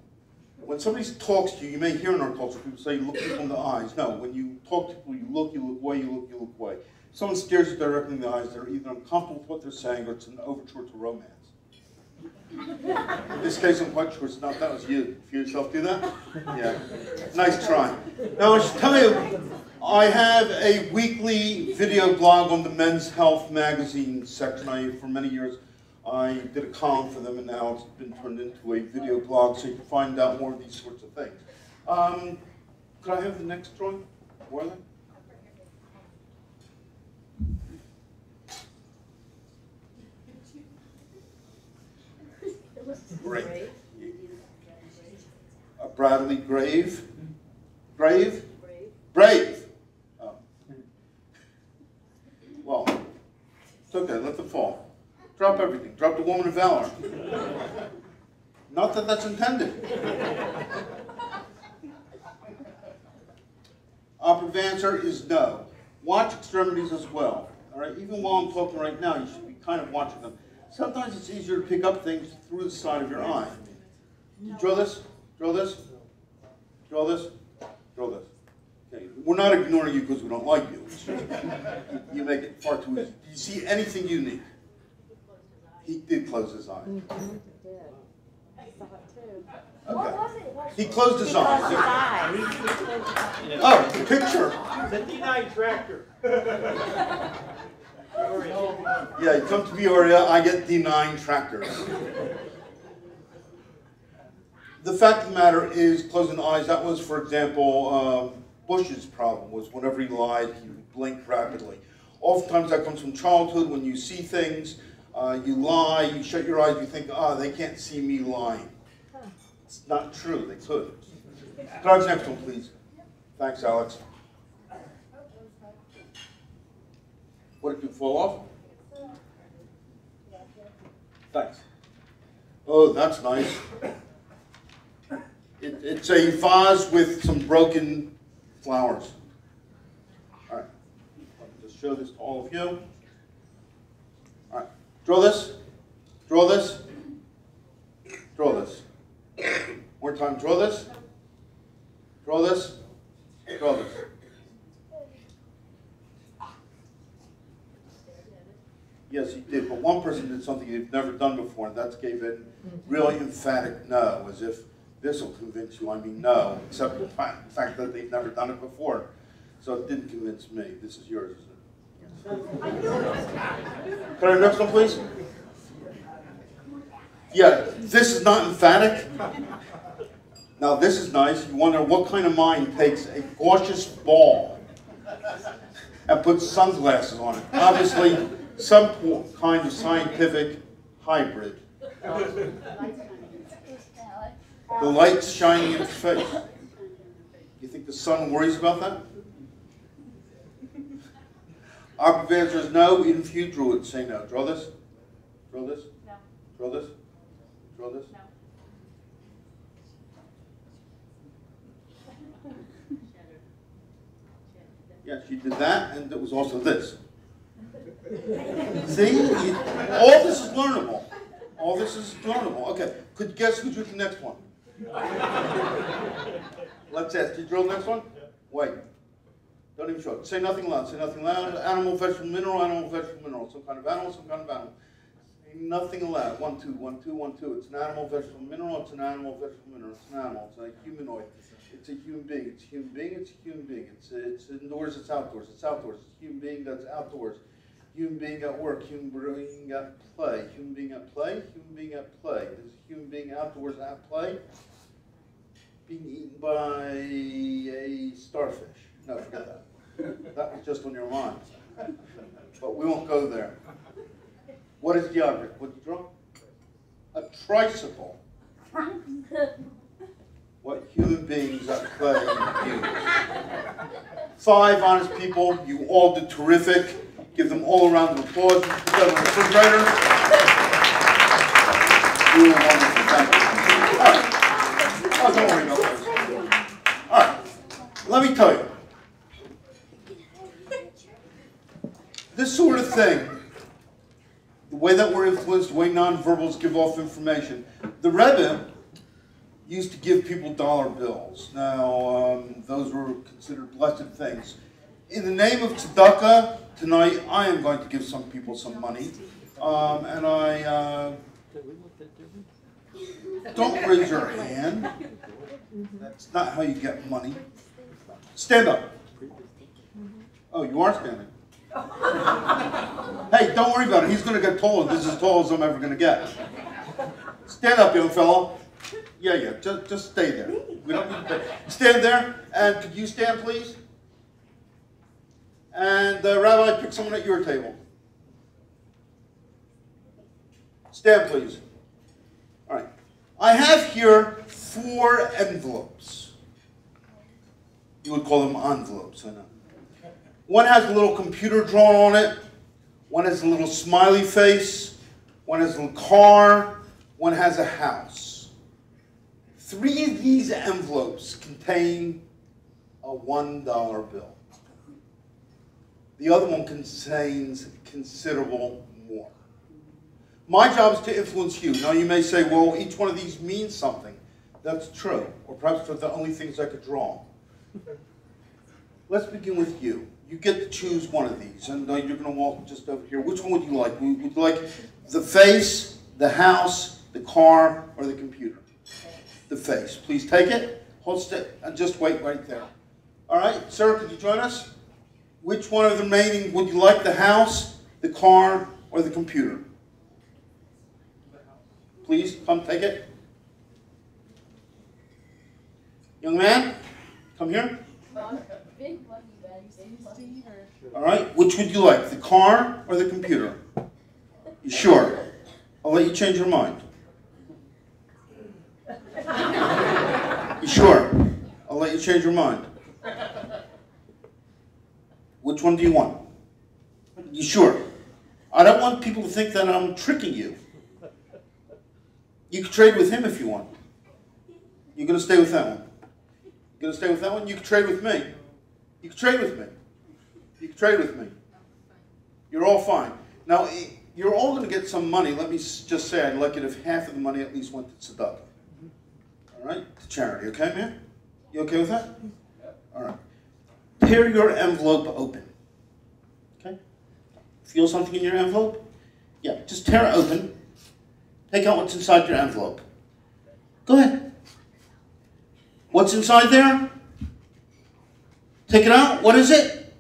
When somebody talks to you, you may hear in our culture people say, look people in the eyes. No, when you talk to people, you look away, you look away. If someone stares you directly in the eyes, they're either uncomfortable with what they're saying or it's an overture to romance. In this case, I'm quite sure it's not. That was you. If you yourself do that? Yeah. Nice try. Now, I should tell you, I have a weekly video blog on the Men's Health magazine section. For many years, I did a column for them, and now it's been turned into a video blog, so you can find out more of these sorts of things. Could I have the next drawing? Where are they? Great. A Bradley grave? Grave? Brave. Oh. Well, it's okay, let them fall. Drop everything. Drop the woman of valor. Not that that's intended. Operative answer is no. Watch extremities as well. All right, even while I'm talking right now, you should be kind of watching them. Sometimes it's easier to pick up things through the side of your eye. You draw this, draw this, draw this, draw this. Okay, we're not ignoring you because we don't like you. It's just, you make it far too easy. Do you see anything unique? He did close his eye. Okay. He closed his eyes. Oh, the picture. The D9 tractor. Yeah, you come to Peoria, I get D9 tractors. The fact of the matter is, closing the eyes, that was, for example, Bush's problem, was whenever he lied, he would blink rapidly. Oftentimes that comes from childhood, when you see things, you lie, you shut your eyes, you think, they can't see me lying. It's not true, they could. Can I have the next one, please? Thanks, Alex. What, did you fall off? Thanks. Oh, that's nice. It's a vase with some broken flowers. All right, let me just show this to all of you. All right, draw this, draw this, draw this. One more time, draw this, draw this, draw this. Yes, he did, but one person did something he'd never done before, and that gave it really emphatic no, as if this will convince you. I mean, no, except the fact that they've never done it before. So it didn't convince me. This is yours, isn't it? Can I have the next one, please? Yeah, this is not emphatic. Now, this is nice. You wonder what kind of mind takes a cautious ball and puts sunglasses on it. Obviously, some kind of scientific hybrid. The light's shining in its face. You think the sun worries about that? Operative answer is no. Even if you drew it, say no. Draw this. Draw this. No. Draw this. Draw this. No. Yeah, she did that, and it was also this. See? All this is learnable. All this is learnable. Okay, could you guess who drew the next one? Let's ask. Did you draw the next one? Wait. Don't even show it. Say nothing loud. Say nothing loud. Animal, vegetable, mineral, animal, vegetable, mineral. Some kind of animal, some kind of animal. Say nothing loud. 1, 2, 1, 2, 1, 2. It's an animal, vegetable, mineral. It's an animal, vegetable, mineral. It's an animal. It's a humanoid. It's a human being. It's a human being. It's a human being. It's indoors. It's outdoors. It's outdoors. It's a human being that's outdoors. Human being at work. Human being at play. Human being at play. Human being at play. There's a human being outdoors at play. Being eaten by a starfish. No, forget that. That was just on your mind. But we won't go there. What is the object? What did you draw? A tricycle. What human beings at play use. 5 honest people. You all did terrific. Give them all a round of applause. Put that on the refrigerator. You were wonderful. Thank you. All right. Oh, don't worry about that. All right. Let me tell you. This sort of thing, the way that we're influenced, the way nonverbals give off information, the Rebbe used to give people dollar bills. Now, those were considered blessed things. In the name of tzedakah, tonight I am going to give some people some money. And I don't raise your hand. That's not how you get money. Stand up. Oh, you are standing. Hey, don't worry about it. He's going to get taller. This is as tall as I'm ever going to get. Stand up, young fellow. Yeah. Just stay there. We don't need to stand there. And could you stand, please? And Rabbi, pick someone at your table. Stand, please. All right. I have here 4 envelopes. You would call them envelopes, I know. One has a little computer drawn on it. One has a little smiley face. One has a little car. One has a house. 3 of these envelopes contain a $1 bill. The other one contains considerable more. My job is to influence you. Now you may say, well, each one of these means something. That's true. Or perhaps they're the only things I could draw. Let's begin with you. You get to choose one of these. And you're going to walk just over here. Which one would you like? Would you like the face, the house, the car, or the computer? The face. Please take it. Hold still and just wait right there. All right, sir, could you join us? Which one of the remaining would you like, the house, the car, or the computer? Please, come take it. Young man, come here. All right, which would you like, the car or the computer? You sure? I'll let you change your mind. You sure? I'll let you change your mind. Which one do you want? You sure? I don't want people to think that I'm tricking you. You can trade with him if you want. You're going to stay with that one. You're going to stay with that one? You can trade with me. You can trade with me. You can trade with me. You're all fine. Now, you're all going to get some money. Let me just say I'd like it if half of the money at least went to tzedakah. All right? To charity. Okay, man? You okay with that? All right. Tear your envelope open. Okay? Feel something in your envelope? Yeah, just tear it open. Take out what's inside your envelope. Go ahead. What's inside there? Take it out. What is it?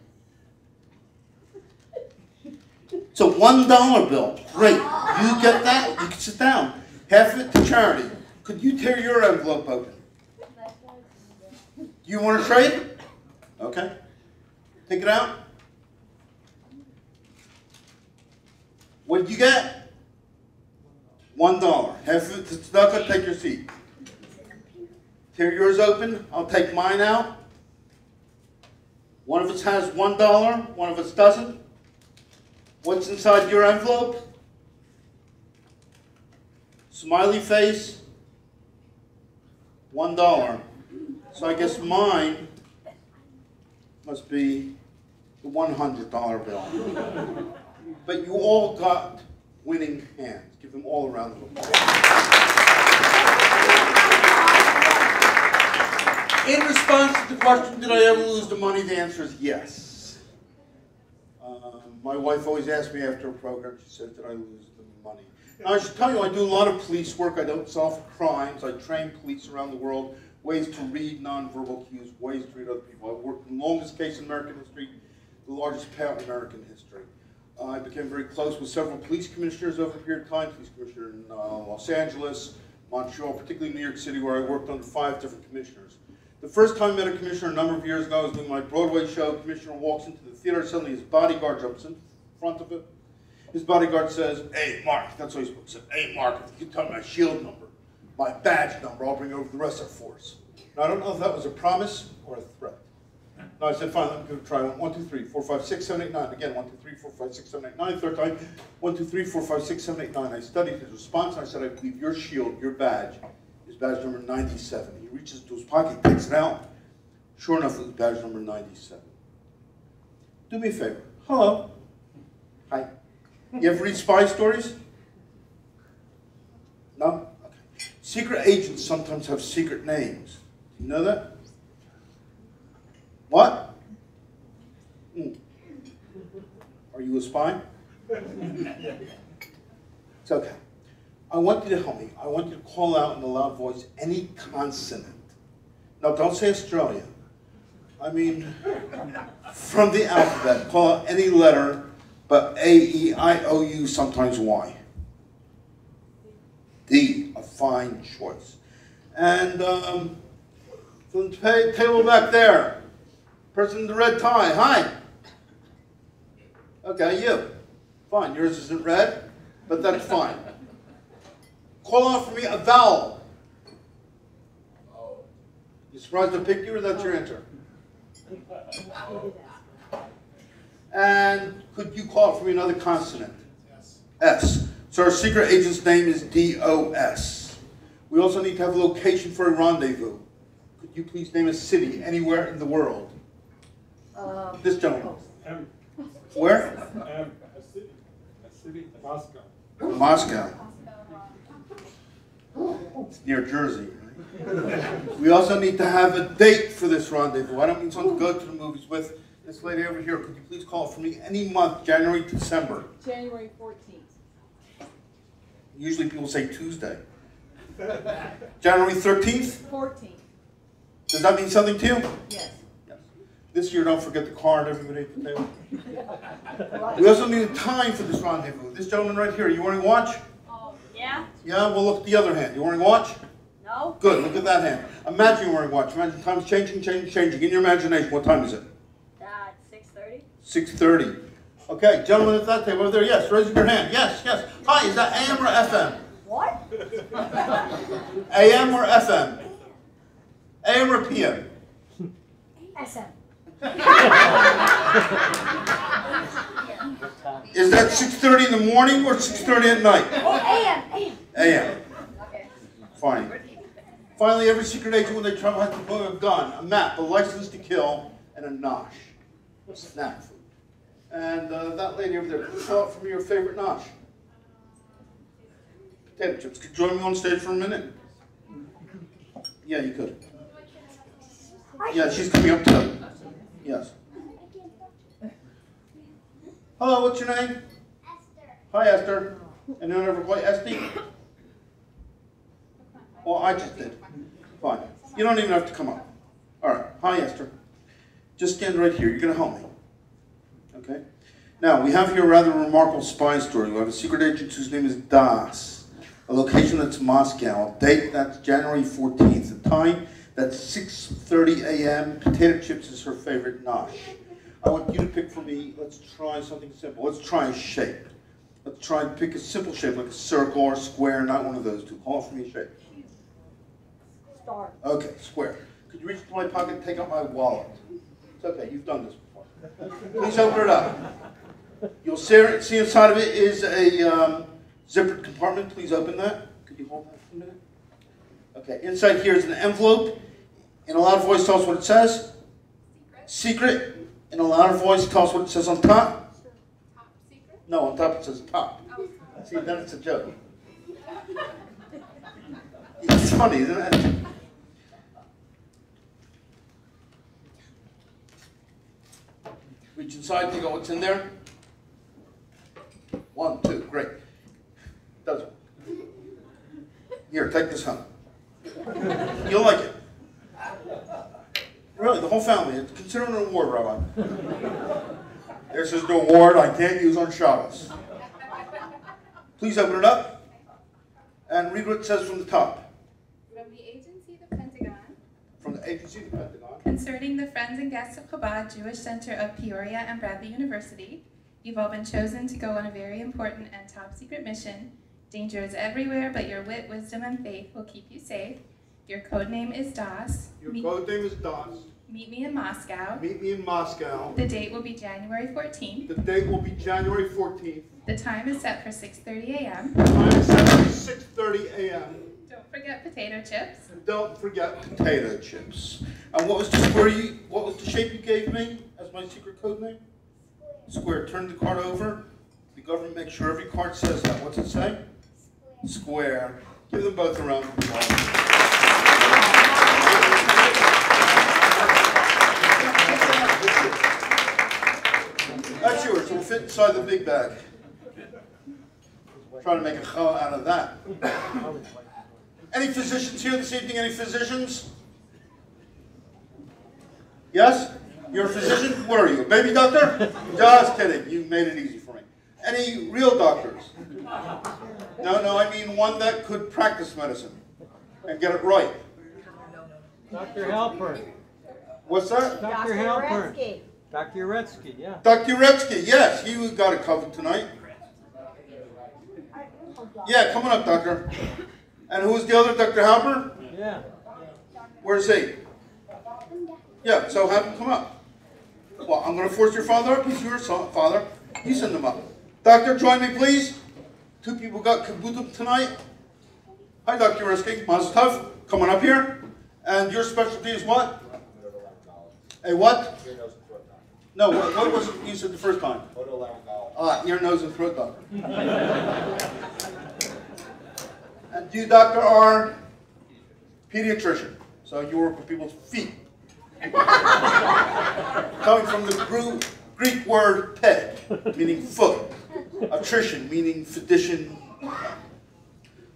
It's a $1 bill. Great. You get that? You can sit down. Half of it to charity. Could you tear your envelope open? Do you want to trade? Okay. Take it out. What did you get? $1. Half of it to tzedakah. Take your seat. Tear yours open. I'll take mine out. One of us has $1. One of us doesn't. What's inside your envelope? Smiley face. $1. So I guess mine must be the $100 bill. But you all got winning hands. Give them all a round of applause. In response to the question, did I ever lose the money? The answer is yes. My wife always asks me after a program, she said, did I lose the money? Now I should tell you, I do a lot of police work. I don't solve crimes. I train police around the world, ways to read nonverbal cues, ways to read other people. I worked in the longest case in American history, the largest payout in American history. I became very close with several police commissioners over a period of time, police commissioner in Los Angeles, Montreal, particularly New York City, where I worked under 5 different commissioners. The first time I met a commissioner a number of years ago, I was doing my Broadway show. The commissioner walks into the theater, suddenly his bodyguard jumps in front of it. His bodyguard says, hey, Mark, that's what he's supposed to say. Hey, Mark, if you can tell me my shield number, my badge number, I'll bring over the rest of the force. Now, I don't know if that was a promise or a threat. No, I said, fine, let me give it a try. 1, 2, 3, 4, 5, 6, 7, 8, 9. Again, 1, 2, 3, 4, 5, 6, 7, 8, 9. Third time, 1, 2, 3, 4, 5, 6, 7, 8, 9. I studied his response, and I said, I believe your shield, your badge, is badge number 97. He reaches into his pocket, takes it out. Sure enough, it was badge number 97. Do me a favor. Hello. Hi. You ever read spy stories? No? Okay. Secret agents sometimes have secret names. Do you know that? What? Are you a spy? It's okay. I want you to help me. I want you to call out in a loud voice any consonant. Now, don't say Australia. I mean, from the alphabet, call out any letter, but A, E, I, O, U, sometimes Y. D, a fine choice. And from the table back there, person in the red tie, hi. Okay, you. Fine, yours isn't red, but that's fine. Call out for me a vowel. You surprised to pick you, or that's your answer? And could you call it for me another consonant? S. So our secret agent's name is DOS. We also need to have a location for a rendezvous. Could you please name a city anywhere in the world? This gentleman. Where? A city, Moscow. Moscow. It's near Jersey. Right? We also need to have a date for this rendezvous. I don't mean someone to go to the movies with. This lady over here, could you please call it for me any month, January to December? January 14th. Usually people say Tuesday. January 13th? 14th. Does that mean something to you? Yes. This year, don't forget the card, everybody at the table. We also need a time for this rendezvous. This gentleman right here, you wearing a watch? Yeah? Yeah, well look at the other hand. You wearing a watch? No. Good, look at that hand. Imagine you're wearing a watch. Imagine time's changing. In your imagination, what time is it? 6:30. 6:30. Okay, gentlemen at that table over there, yes, raise your hand. Yes, yes. Hi, is that AM or FM? What? AM or FM? AM or PM? SM. Is that 6:30 in the morning or 6:30 at night? AM. AM. Fine. Finally, every secret agent when they travel has to bring a gun, a map, a license to kill, and a nosh. Snack food. And that lady over there, please call out for me your favorite nosh. Potato chips. Could you join me on stage for a minute? Yeah, you could. Yeah, she's coming up too. Yes. Hello, what's your name? Esther. Hi, Esther. Anyone ever play Esty? Well, I just did. Fine. You don't even have to come up. All right. Hi, Esther. Just stand right here. You're going to help me. Okay? Now, we have here a rather remarkable spy story. We have a secret agent whose name is Das. A location that's Moscow. A date that's January 14th. A time that's 6:30 a.m. Potato chips is her favorite nosh. I want you to pick for me, let's try something simple. Let's try a shape. Let's try and pick a simple shape, like a circle or a square, not one of those two. Call for me a shape. Star. Okay, square. Could you reach into my pocket and take out my wallet? It's okay, you've done this before. Please open it up. You'll see inside of it is a zippered compartment. Please open that. Could you hold that for a minute? Okay, inside here is an envelope. In a loud voice, tell us what it says. Secret. In a louder voice, tell us what it says on top. Top secret? No, on top it says top. Oh. See, then it's a joke. It's funny, isn't it? Reach inside, take out what's in there. 1, 2, great. Does it. Here, take this home. You'll like it. Really, the whole family. Consider it an award, Rabbi. This is the award I can't use on Shabbos. Please open it up and read what it says from the top. From the agency, the Pentagon. From the agency, the Pentagon. Concerning the Friends and Guests of Chabad Jewish Center of Peoria and Bradley University, you've all been chosen to go on a very important and top secret mission. Danger is everywhere, but your wit, wisdom, and faith will keep you safe. Your code name is DOS. Your code name is DOS. Meet me in Moscow. Meet me in Moscow. The date will be January 14th. The date will be January 14th. The time is set for 6:30 a.m. The time is set for 6:30 a.m. Don't forget potato chips. And don't forget potato chips. And what was the shape you gave me as my secret code name? Square. Turn the card over. The government makes sure every card says that. What's it say? Square. Give them both a round of applause. That's yours. It will fit inside the big bag. Trying to make a challah out of that. Any physicians here this evening? Any physicians? Yes? You're a physician? What are you, a baby doctor? Just kidding. You made it easy for me. Any real doctors? No, I mean one that could practice medicine and get it right. Dr. Halpern. What's that? Dr. Halpern. Dr. Uretsky, yeah. Dr. Uretsky, yes, he got it covered tonight. Yeah, coming up, doctor. And who's the other, Dr. Halpern? Yeah. Where's he? Yeah, so have him come up. Well, I'm going to force your father up. He's your father. You send him up. Doctor, join me, please. 2 people got kabuto tonight. Hi, Dr. Risky. Mazel tov. Come on up here. And your specialty is what? A what? No, what was it you said the first time? Ear, nose, and throat doctor. And you, doctor, are pediatrician. So you work with people's feet. Coming from the Greek word ped, meaning foot. Attrition, meaning physician.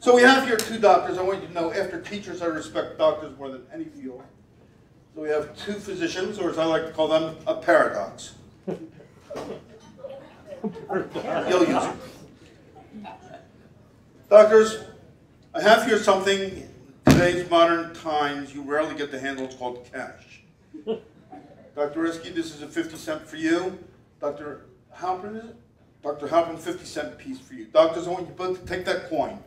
So we have here 2 doctors. I want you to know, after teachers, I respect doctors more than any field. So we have 2 physicians, or as I like to call them, a paradox. You'll use it. Doctors, I have here something, in today's modern times, you rarely get to handle. It's called cash. Dr. Risky, this is a 50-cent for you. Dr. Halpern, is it? Dr. Halpern, 50-cent piece for you. Doctors, I want you both to take that coin,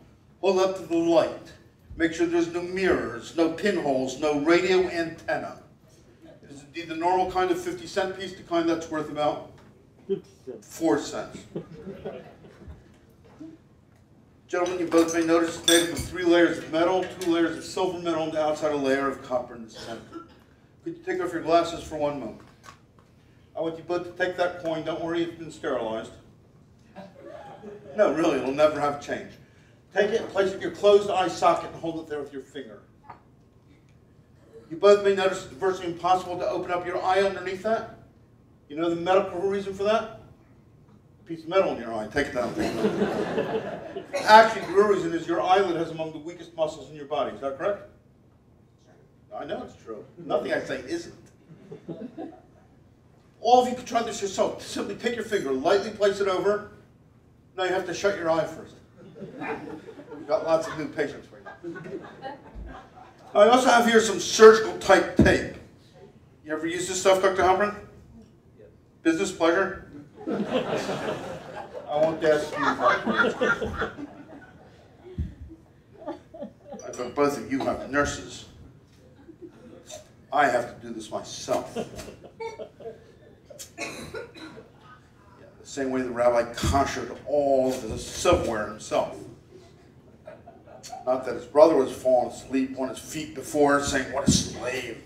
hold it up to the light. Make sure there's no mirrors, no pinholes, no radio antenna. It is indeed the normal kind of 50-cent piece, the kind that's worth about 4 cents. Gentlemen, you both may notice it's made up of 3 layers of metal, 2 layers of silver metal, and the outside a layer of copper in the center. Could you take off your glasses for 1 moment? I want you both to take that coin. Don't worry, it's been sterilized. No, really, it'll never have change. Take it, place it in your closed eye socket, and hold it there with your finger. You both may notice it's virtually impossible to open up your eye underneath that. You know the medical reason for that? A piece of metal in your eye. Take it down. Actually, the real reason is your eyelid has among the weakest muscles in your body. Is that correct? I know it's true. Nothing I say isn't. All of you can try this yourself. Simply take your finger, lightly place it over. Now you have to shut your eye first. We've got lots of new patients right now. I also have here some surgical type tape. You ever use this stuff, Dr. Halpern? Business pleasure? I won't ask you. I bet both of you have nurses. I have to do this myself. Yeah, the same way the rabbi koshered all the silverware himself. Not that his brother was falling asleep on his feet before, saying, "What a slave."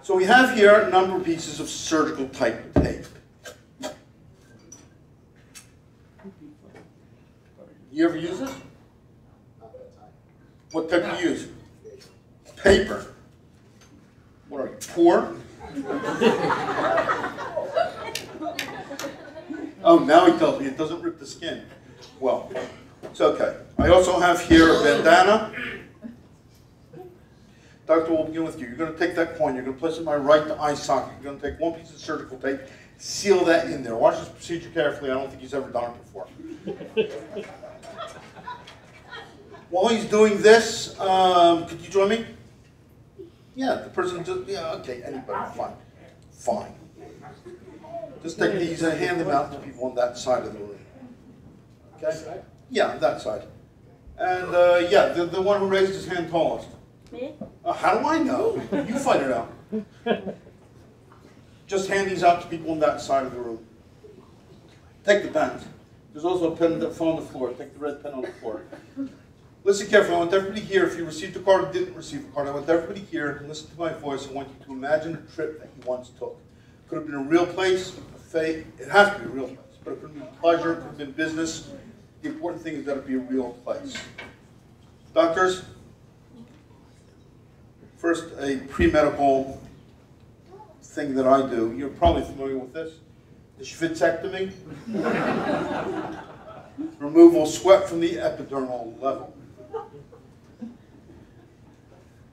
So we have here a number of pieces of surgical type tape. You ever use this? What type do you use? Paper. What are you, poor? Oh, now he tells me it doesn't rip the skin. Well, it's okay. I also have here a bandana. Doctor, we'll begin with you. You're going to take that coin. You're going to place it in my right eye socket. You're going to take 1 piece of surgical tape, seal that in there. Watch this procedure carefully. I don't think he's ever done it before. While he's doing this, could you join me? Yeah, the person just, yeah, okay, anybody, fine. Fine. Just take these and hand them out to people on that side of the room. Okay? Yeah, that side. And yeah, the one who raised his hand tallest. Me? How do I know? You find it out. Just hand these out to people on that side of the room. Take the pens. There's also a pen that fell on the floor. Take the red pen on the floor. Listen carefully. I want everybody here, if you received a card or didn't receive a card, I want everybody here to listen to my voice. I want you to imagine a trip that you once took. It could have been a real place, a fate. It has to be a real place. But it could have been pleasure, it could have been business. The important thing is that it be a real place. Doctors, first, a pre-medical thing that I do. You're probably familiar with this. The schwitzectomy. Removal sweat from the epidermal level.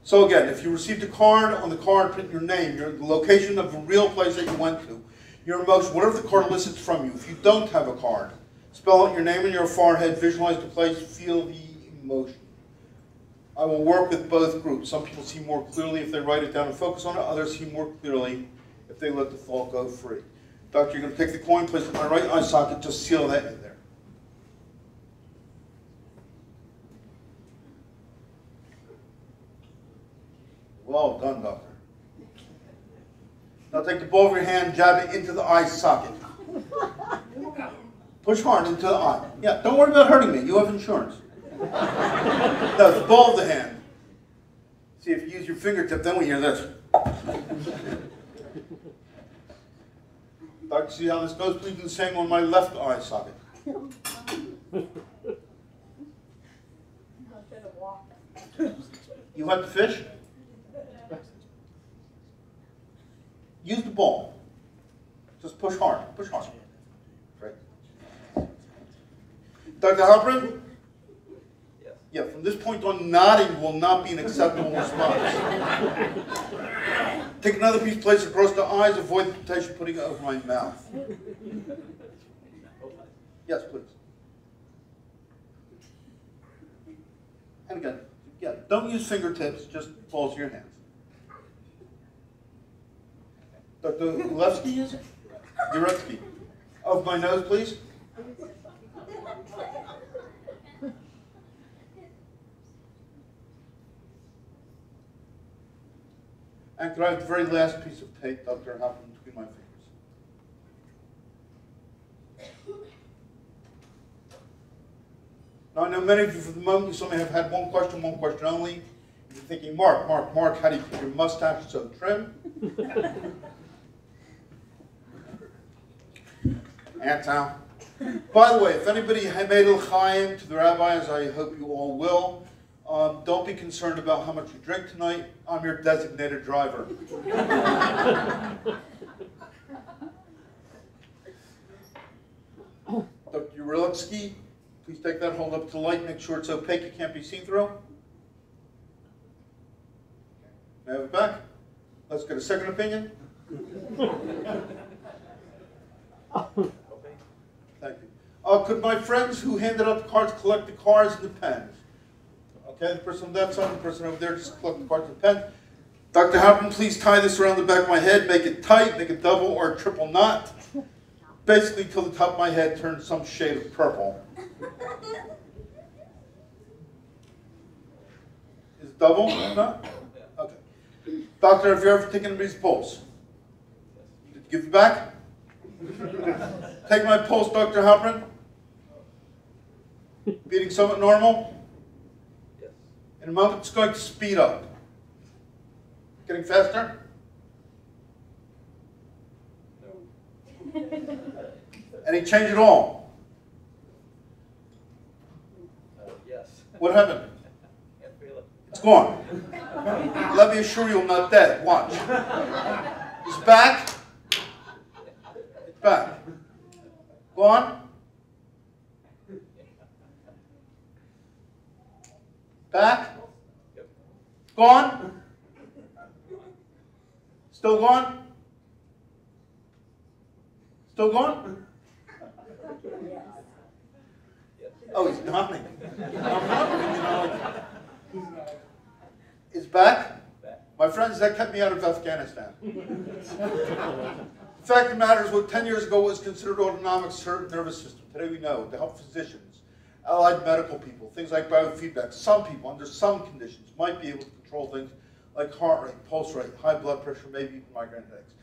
So again, if you received a card, on the card print your name, the location of the real place that you went to, your emotion, whatever the card elicits from you. If you don't have a card, spell out your name on your forehead, visualize the place, feel the emotion. I will work with both groups. Some people see more clearly if they write it down and focus on it. Others see more clearly if they let the thought go free. Doctor, you're going to take the coin, place it in my right eye socket, just seal that in there. Well done, doctor. Now take the ball of your hand, jab it into the eye socket. Push hard into the eye. Yeah, don't worry about hurting me. You have insurance. No, the ball of the hand. See, if you use your fingertip, then we hear this. Doctor, see how this goes? Please do the same on my left eye socket. You want the fish? Use the ball. Just push hard. Push hard. Right. Dr. Halperin? Yes. Yeah, from this point on, nodding will not be an acceptable response. Take another piece, place it across the eyes, avoid the temptation of putting it over my mouth. Yes, please. And again, yeah, don't use fingertips, just balls of your hands. Dr. Ulevsky, is it? Uretsky. Of my nose, please. And could I have the very last piece of tape, Dr. Halperin, between my fingers? Now, I know many of you, for the moment, you certainly have had one question only. You're thinking, Mark, how do you keep your mustache so trim? Antown. By the way, if anybody had made a l'chaim to the rabbi, as I hope you all will, don't be concerned about how much you drink tonight. I'm your designated driver. Dr. Uretsky, please take that, hold up to the light, make sure it's opaque, it can't be seen through. May I have it back? Let's get a second opinion. Thank you. Could my friends who handed out the cards collect the cards and the pens? Okay, the person on that side, the person over there, just collect the cards and the pen. Dr. Halperin, please tie this around the back of my head, make it tight, make a double or a triple knot. Basically till the top of my head turns some shade of purple. Is it double? No? Okay. Doctor, have you ever taken anybody's pulse? Did you give it back? Take my pulse, Dr. Halperin. Beating somewhat normal? Yes. In a moment, it's going to speed up. Getting faster? No. Any change at all? Yes. What happened? Can't feel it. It's gone. Let me assure you I'm not dead. Watch. It's back. It's back. Gone. Back. Gone. Still gone. Still gone? Oh, he's nodding. It's back? My friends, that kept me out of Afghanistan. The fact of the matter is, what 10 years ago was considered autonomic nervous system, today we know, to help physicians, allied medical people, things like biofeedback. Some people, under some conditions, might be able to control things like heart rate, pulse rate, high blood pressure, maybe even migraine headaches.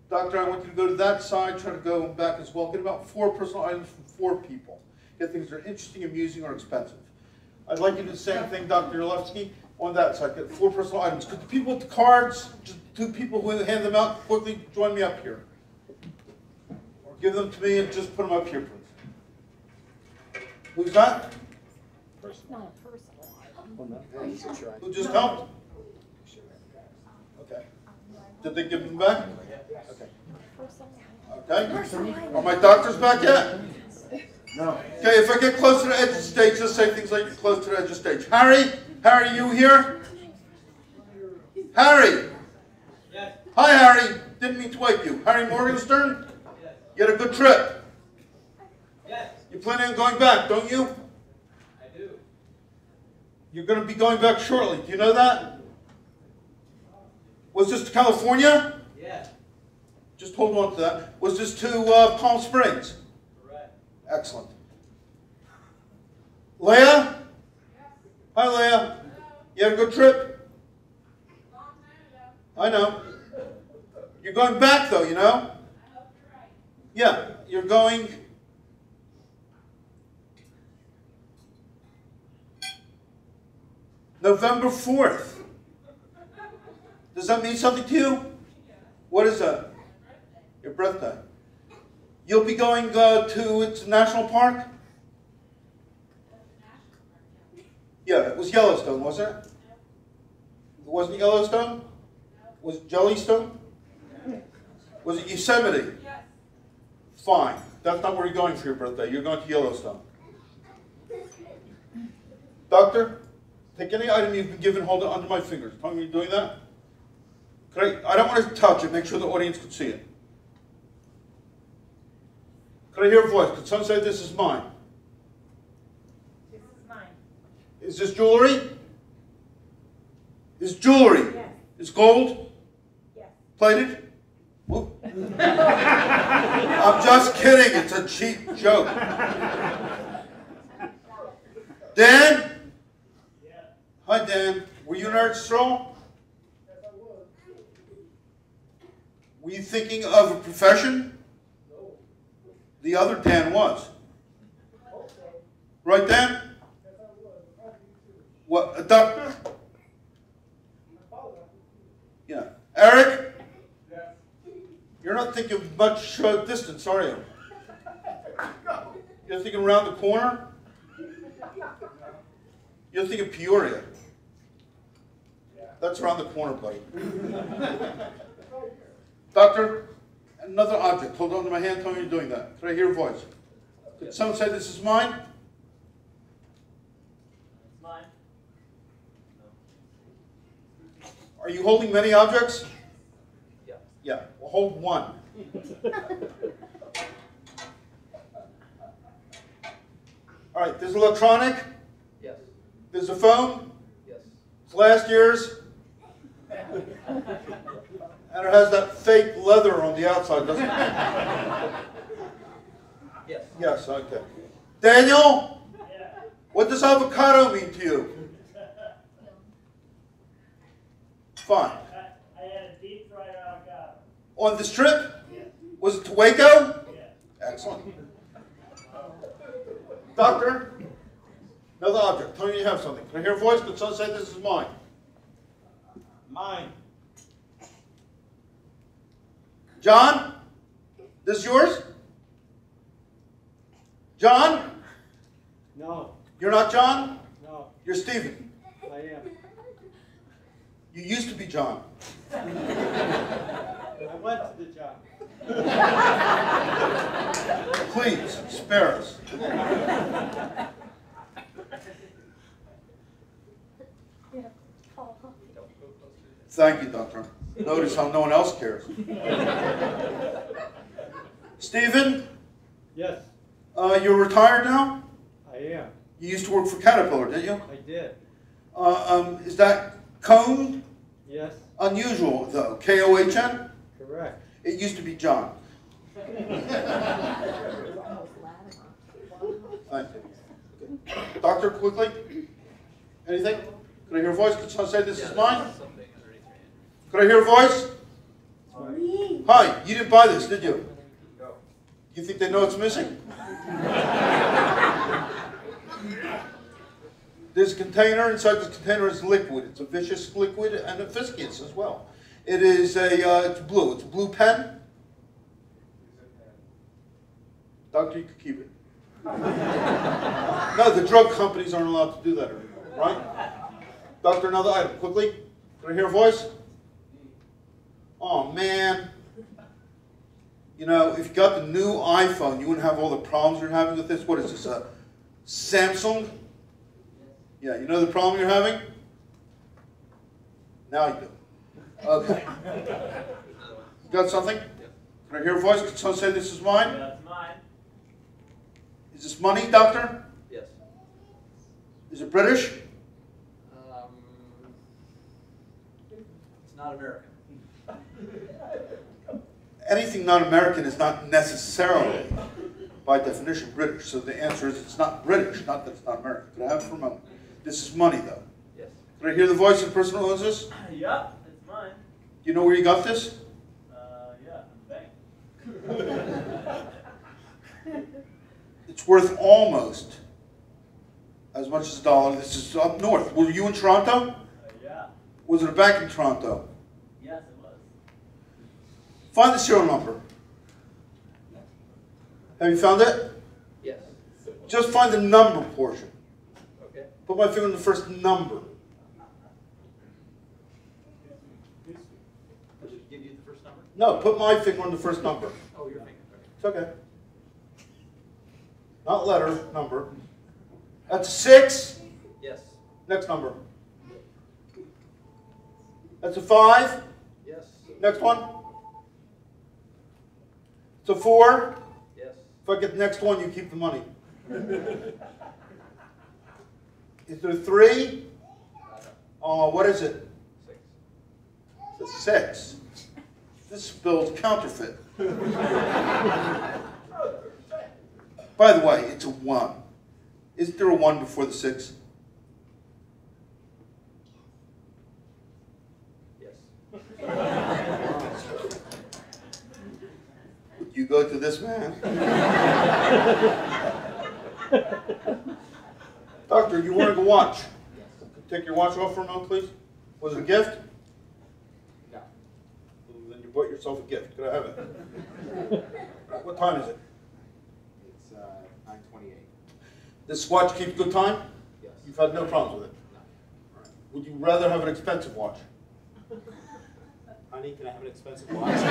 Doctor, I want you to go to that side, try to go back as well. Get about 4 personal items from 4 people. Get things that are interesting, amusing, or expensive. I'd like you to do the same thing, Dr. Uretsky, on that side. Get 4 personal items. Could the people with the cards, just 2 people who hand them out, quickly join me up here? Or give them to me and just put them up here, please. Who's that? Not a personal item. Who just helped? Okay. Did they give them back? Okay. Okay. Are my doctors back yet? No. Okay, if I get close to the edge of the stage, just say things like you're close to the edge of the stage. Harry? Harry, you here? Harry? Yes. Hi, Harry. Didn't mean to wake you. Harry Morgenstern? Yes. You had a good trip? Yes. You planning on going back, don't you? I do. You're going to be going back shortly. Do you know that? Was this to California? Yes. Just hold on to that. Was this to Palm Springs? Correct. Excellent. Leah? Hi, Leah. You had a good trip? I know. You're going back though, you know? Yeah, you're going... November 4th. Does that mean something to you? What is that? Your birthday. You'll be going to its national park? Yeah, it was Yellowstone, wasn't it? It wasn't Yellowstone? Was it Jellystone? Was it Yosemite? Yes. Fine. That's not where you're going for your birthday. You're going to Yellowstone. Doctor, take any item you've been given, hold it under my fingers. Tell me you're doing that. I don't want to touch it. Make sure the audience can see it. Could I hear a voice? Could someone say, this is mine? This is mine. Is this jewelry? Is jewelry? Yes. Is gold? Yes. Plated? Whoop. I'm just kidding. It's a cheap joke. Dan? Hi, Dan. Were you an art stroll? Yes, I was. Were you thinking of a profession? No. The other Dan was. Okay. Right, Dan? Yes, I was. What, a doctor? Yeah. Eric? Yes. You're not thinking much distance, are you? You're thinking around the corner? You're thinking Peoria. That's around the corner, buddy. Doctor, another object. Hold on to my hand. Tell me you're doing that. Could I hear a voice? Could someone say this is mine? It's mine. Are you holding many objects? Yeah. Yeah. Well, hold one. All right. There's electronic. Yes. There's a phone. Yes. It's last year's. And it has that fake leather on the outside, doesn't it? Yes. Yes, okay. Daniel? Yeah. What does avocado mean to you? Fine. I had a deep fried avocado. On this trip? Yes. Was it to Waco? Yes. Excellent. Doctor? Another object. Tell me you have something. Can I hear a voice? Could someone say this is mine? Mine. John? This is yours? John? No, You're not John? no, You're Stephen. I am. You used to be John. I went to the job. Please, spare us. Thank you, Doctor. Notice how no one else cares. Stephen? Yes, You're retired now? I am. You used to work for Caterpillar, didn't you? I did. Is that cone? Yes, Unusual, though. K-O-H-N? correct. It used to be John. Thank you. Doctor, quickly? Anything? Could I hear a voice? Could someone say this is mine? Could I hear a voice? Hi, you didn't buy this, did you? No. You think they know it's missing? There's a container. Inside this container is liquid. It's a viscous liquid and a viscous as well. It is it's blue. It's a blue pen. Doctor, you could keep it. No, the drug companies aren't allowed to do that anymore, right? Doctor, another item, quickly. Can I hear a voice? Oh, man. You know, if you got the new iPhone, you wouldn't have all the problems you're having with this. What is this, a Samsung? Yeah, you know the problem you're having? Now you do. Okay. You got something? Can I hear a voice? Can someone say this is mine? Yeah, that's mine. Is this money, Doctor? Yes. Is it British? It's not American. Anything not American is not necessarily, by definition, British. So the answer is it's not British, not that it's not American. Could I have it for a moment? This is money, though. Yes. Could I hear the voice of the person who owns this? Yep, it's mine. You know where you got this? Yeah, bank. It's worth almost as much as $1. This is up north. Were you in Toronto? Yeah. Was it a bank in Toronto? Yes, it was. Find the serial number. Have you found it? Yes. Just find the number portion. Okay. Put my finger on the first number. Does it give you the first number? No, put my finger on the first number. Oh, your finger. It's okay. Not letter, number. That's 6. Yes. Next number. That's a 5. Yes. Next one. It's a 4. Yes. If I get the next one, you keep the money. Is there a 3? What is it? 6. It's a 6. This spells counterfeit. By the way, it's a 1. Isn't there a 1 before the 6? Yes. You go to this man. Doctor, you wearing a watch? Take your watch off for a moment, please. Was it a gift? No. Then you bought yourself a gift. Could I have it? What time is it? It's 9:28. This watch keeps good time? Yes. You've had no problems with it? No. All right. Would you rather have an expensive watch? Honey, can I have an expensive watch?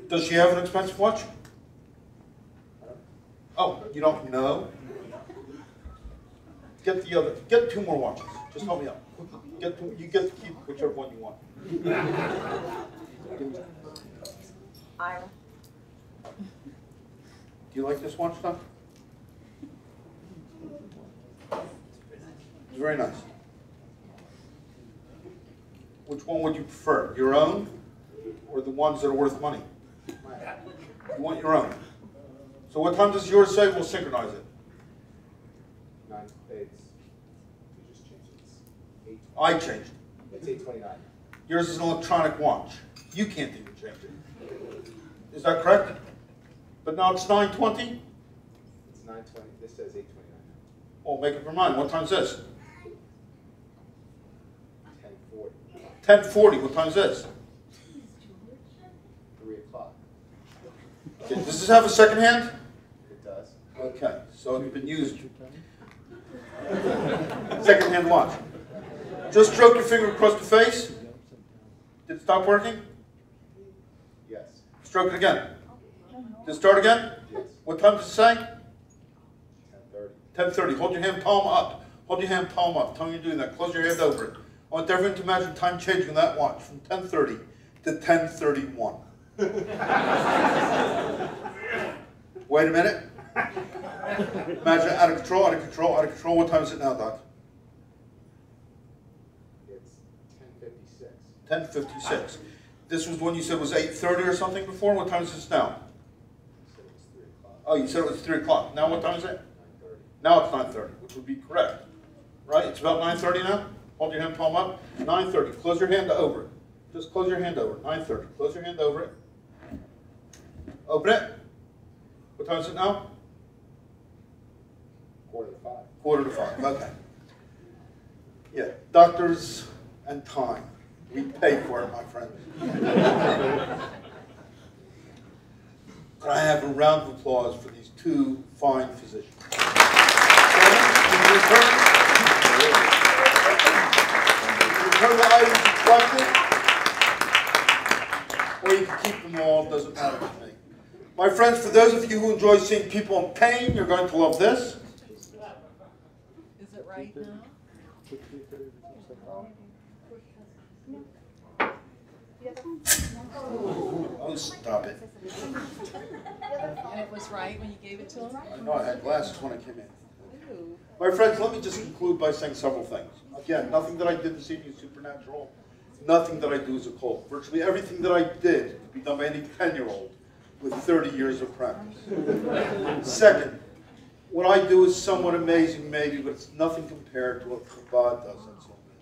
Does she have an expensive watch? Oh, you don't know? Get the other. Get 2 more watches. Just help me out. You get to keep whichever one you want. Ira. Do you like this watch stuff? It's very nice. Which one would you prefer? Your own or the ones that are worth money? You want your own. So what time does yours say? We'll synchronize it. 9. You just changed it. It's 8. I changed it. It's 8:29. Yours is an electronic watch. You can't even change it. Is that correct? But now it's 9:20? It's 9:20. This says 8:29. Oh, make up your mind. What time is this? 10:40. 10:40. What time is this? 3 o'clock. Okay. Does this have a second hand? It does. Okay, so it's been used. Second hand watch. Just stroke your finger across the face. Did it stop working? Yes. Stroke it again. Did it start again? Yes. What time does it say? 10:30. 10:30. Hold your hand palm up. Hold your hand palm up. Tell me you're doing that. Close your hand over it. I want everyone to imagine time changing on that watch from 10:30 to 10:31. Wait a minute. Imagine out of control, out of control, out of control. What time is it now, Doc? It's 10:56. 10:56. This was when you said was 8:30 or something before? What time is this now? You said it was 3 o'clock. Oh, you said it was 3 o'clock. Now what time is it? 9:30. Now it's 9:30, which would be correct. Right? It's about 9:30 now? Hold your hand palm up. 9:30. Close your hand over it. Just close your hand over it. 9:30. Close your hand over it. Open it. What time is it now? 4:45. 4:45. Okay. Yeah. Doctors and time. We pay for it, my friend. Can I have a round of applause for these 2 fine physicians? Return the items you collected, or you can keep them all, doesn't matter to me. My friends, for those of you who enjoy seeing people in pain, you're going to love this. Is it right now? Oh, stop it. And it was right when you gave it to him? I know I had glasses when I came in. My friends, let me just conclude by saying several things. Again, nothing that I did this evening is supernatural. Nothing that I do is occult. Virtually everything that I did could be done by any 10-year-old with 30 years of practice. Second, what I do is somewhat amazing maybe, but it's nothing compared to what Chabad does. That's all it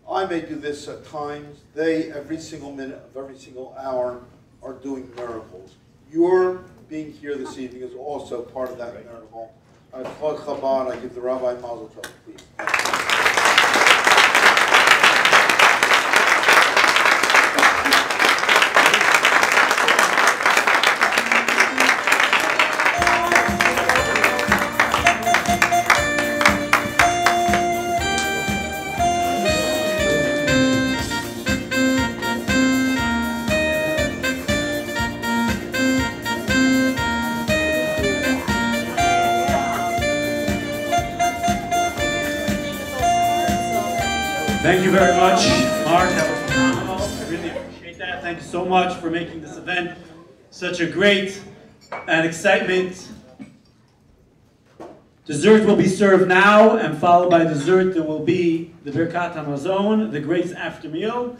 I may do this at times. They, every single minute of every single hour, are doing miracles. Your being here this evening is also part of that miracle. I applaud Chabad. I give the Rabbi Mazel Tov, please. Thank you very much, Mark. That was phenomenal. I really appreciate that. Thank you so much for making this event such a great and excitement. Dessert will be served now, and followed by dessert there will be the Birkat HaMazon, the grace after meal.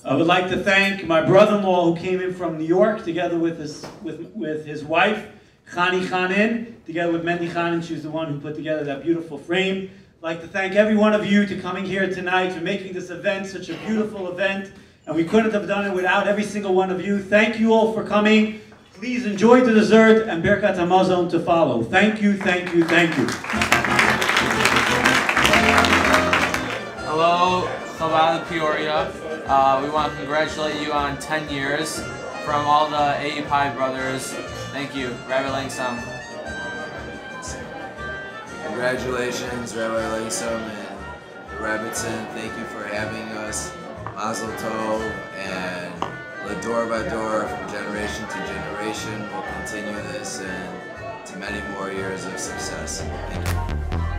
I would like to thank my brother-in-law who came in from New York together with his wife, Chani Chanin, together with Mendy Chanin. She was the one who put together that beautiful frame. I'd like to thank every one of you for coming here tonight, for making this event such a beautiful event. And we couldn't have done it without every single one of you. Thank you all for coming. Please enjoy the dessert and Birkat HaMazon to follow. Thank you, thank you, thank you. Hello, Chabad of Peoria. We want to congratulate you on 10 years from all the AEPI brothers. Thank you, Rabbi Langsam. Congratulations, Rabbi Langsam and the Rebbitzin. Thank you for having us. Mazel Tov, and Lador Vador, from generation to generation. We'll continue this and to many more years of success. Thank you.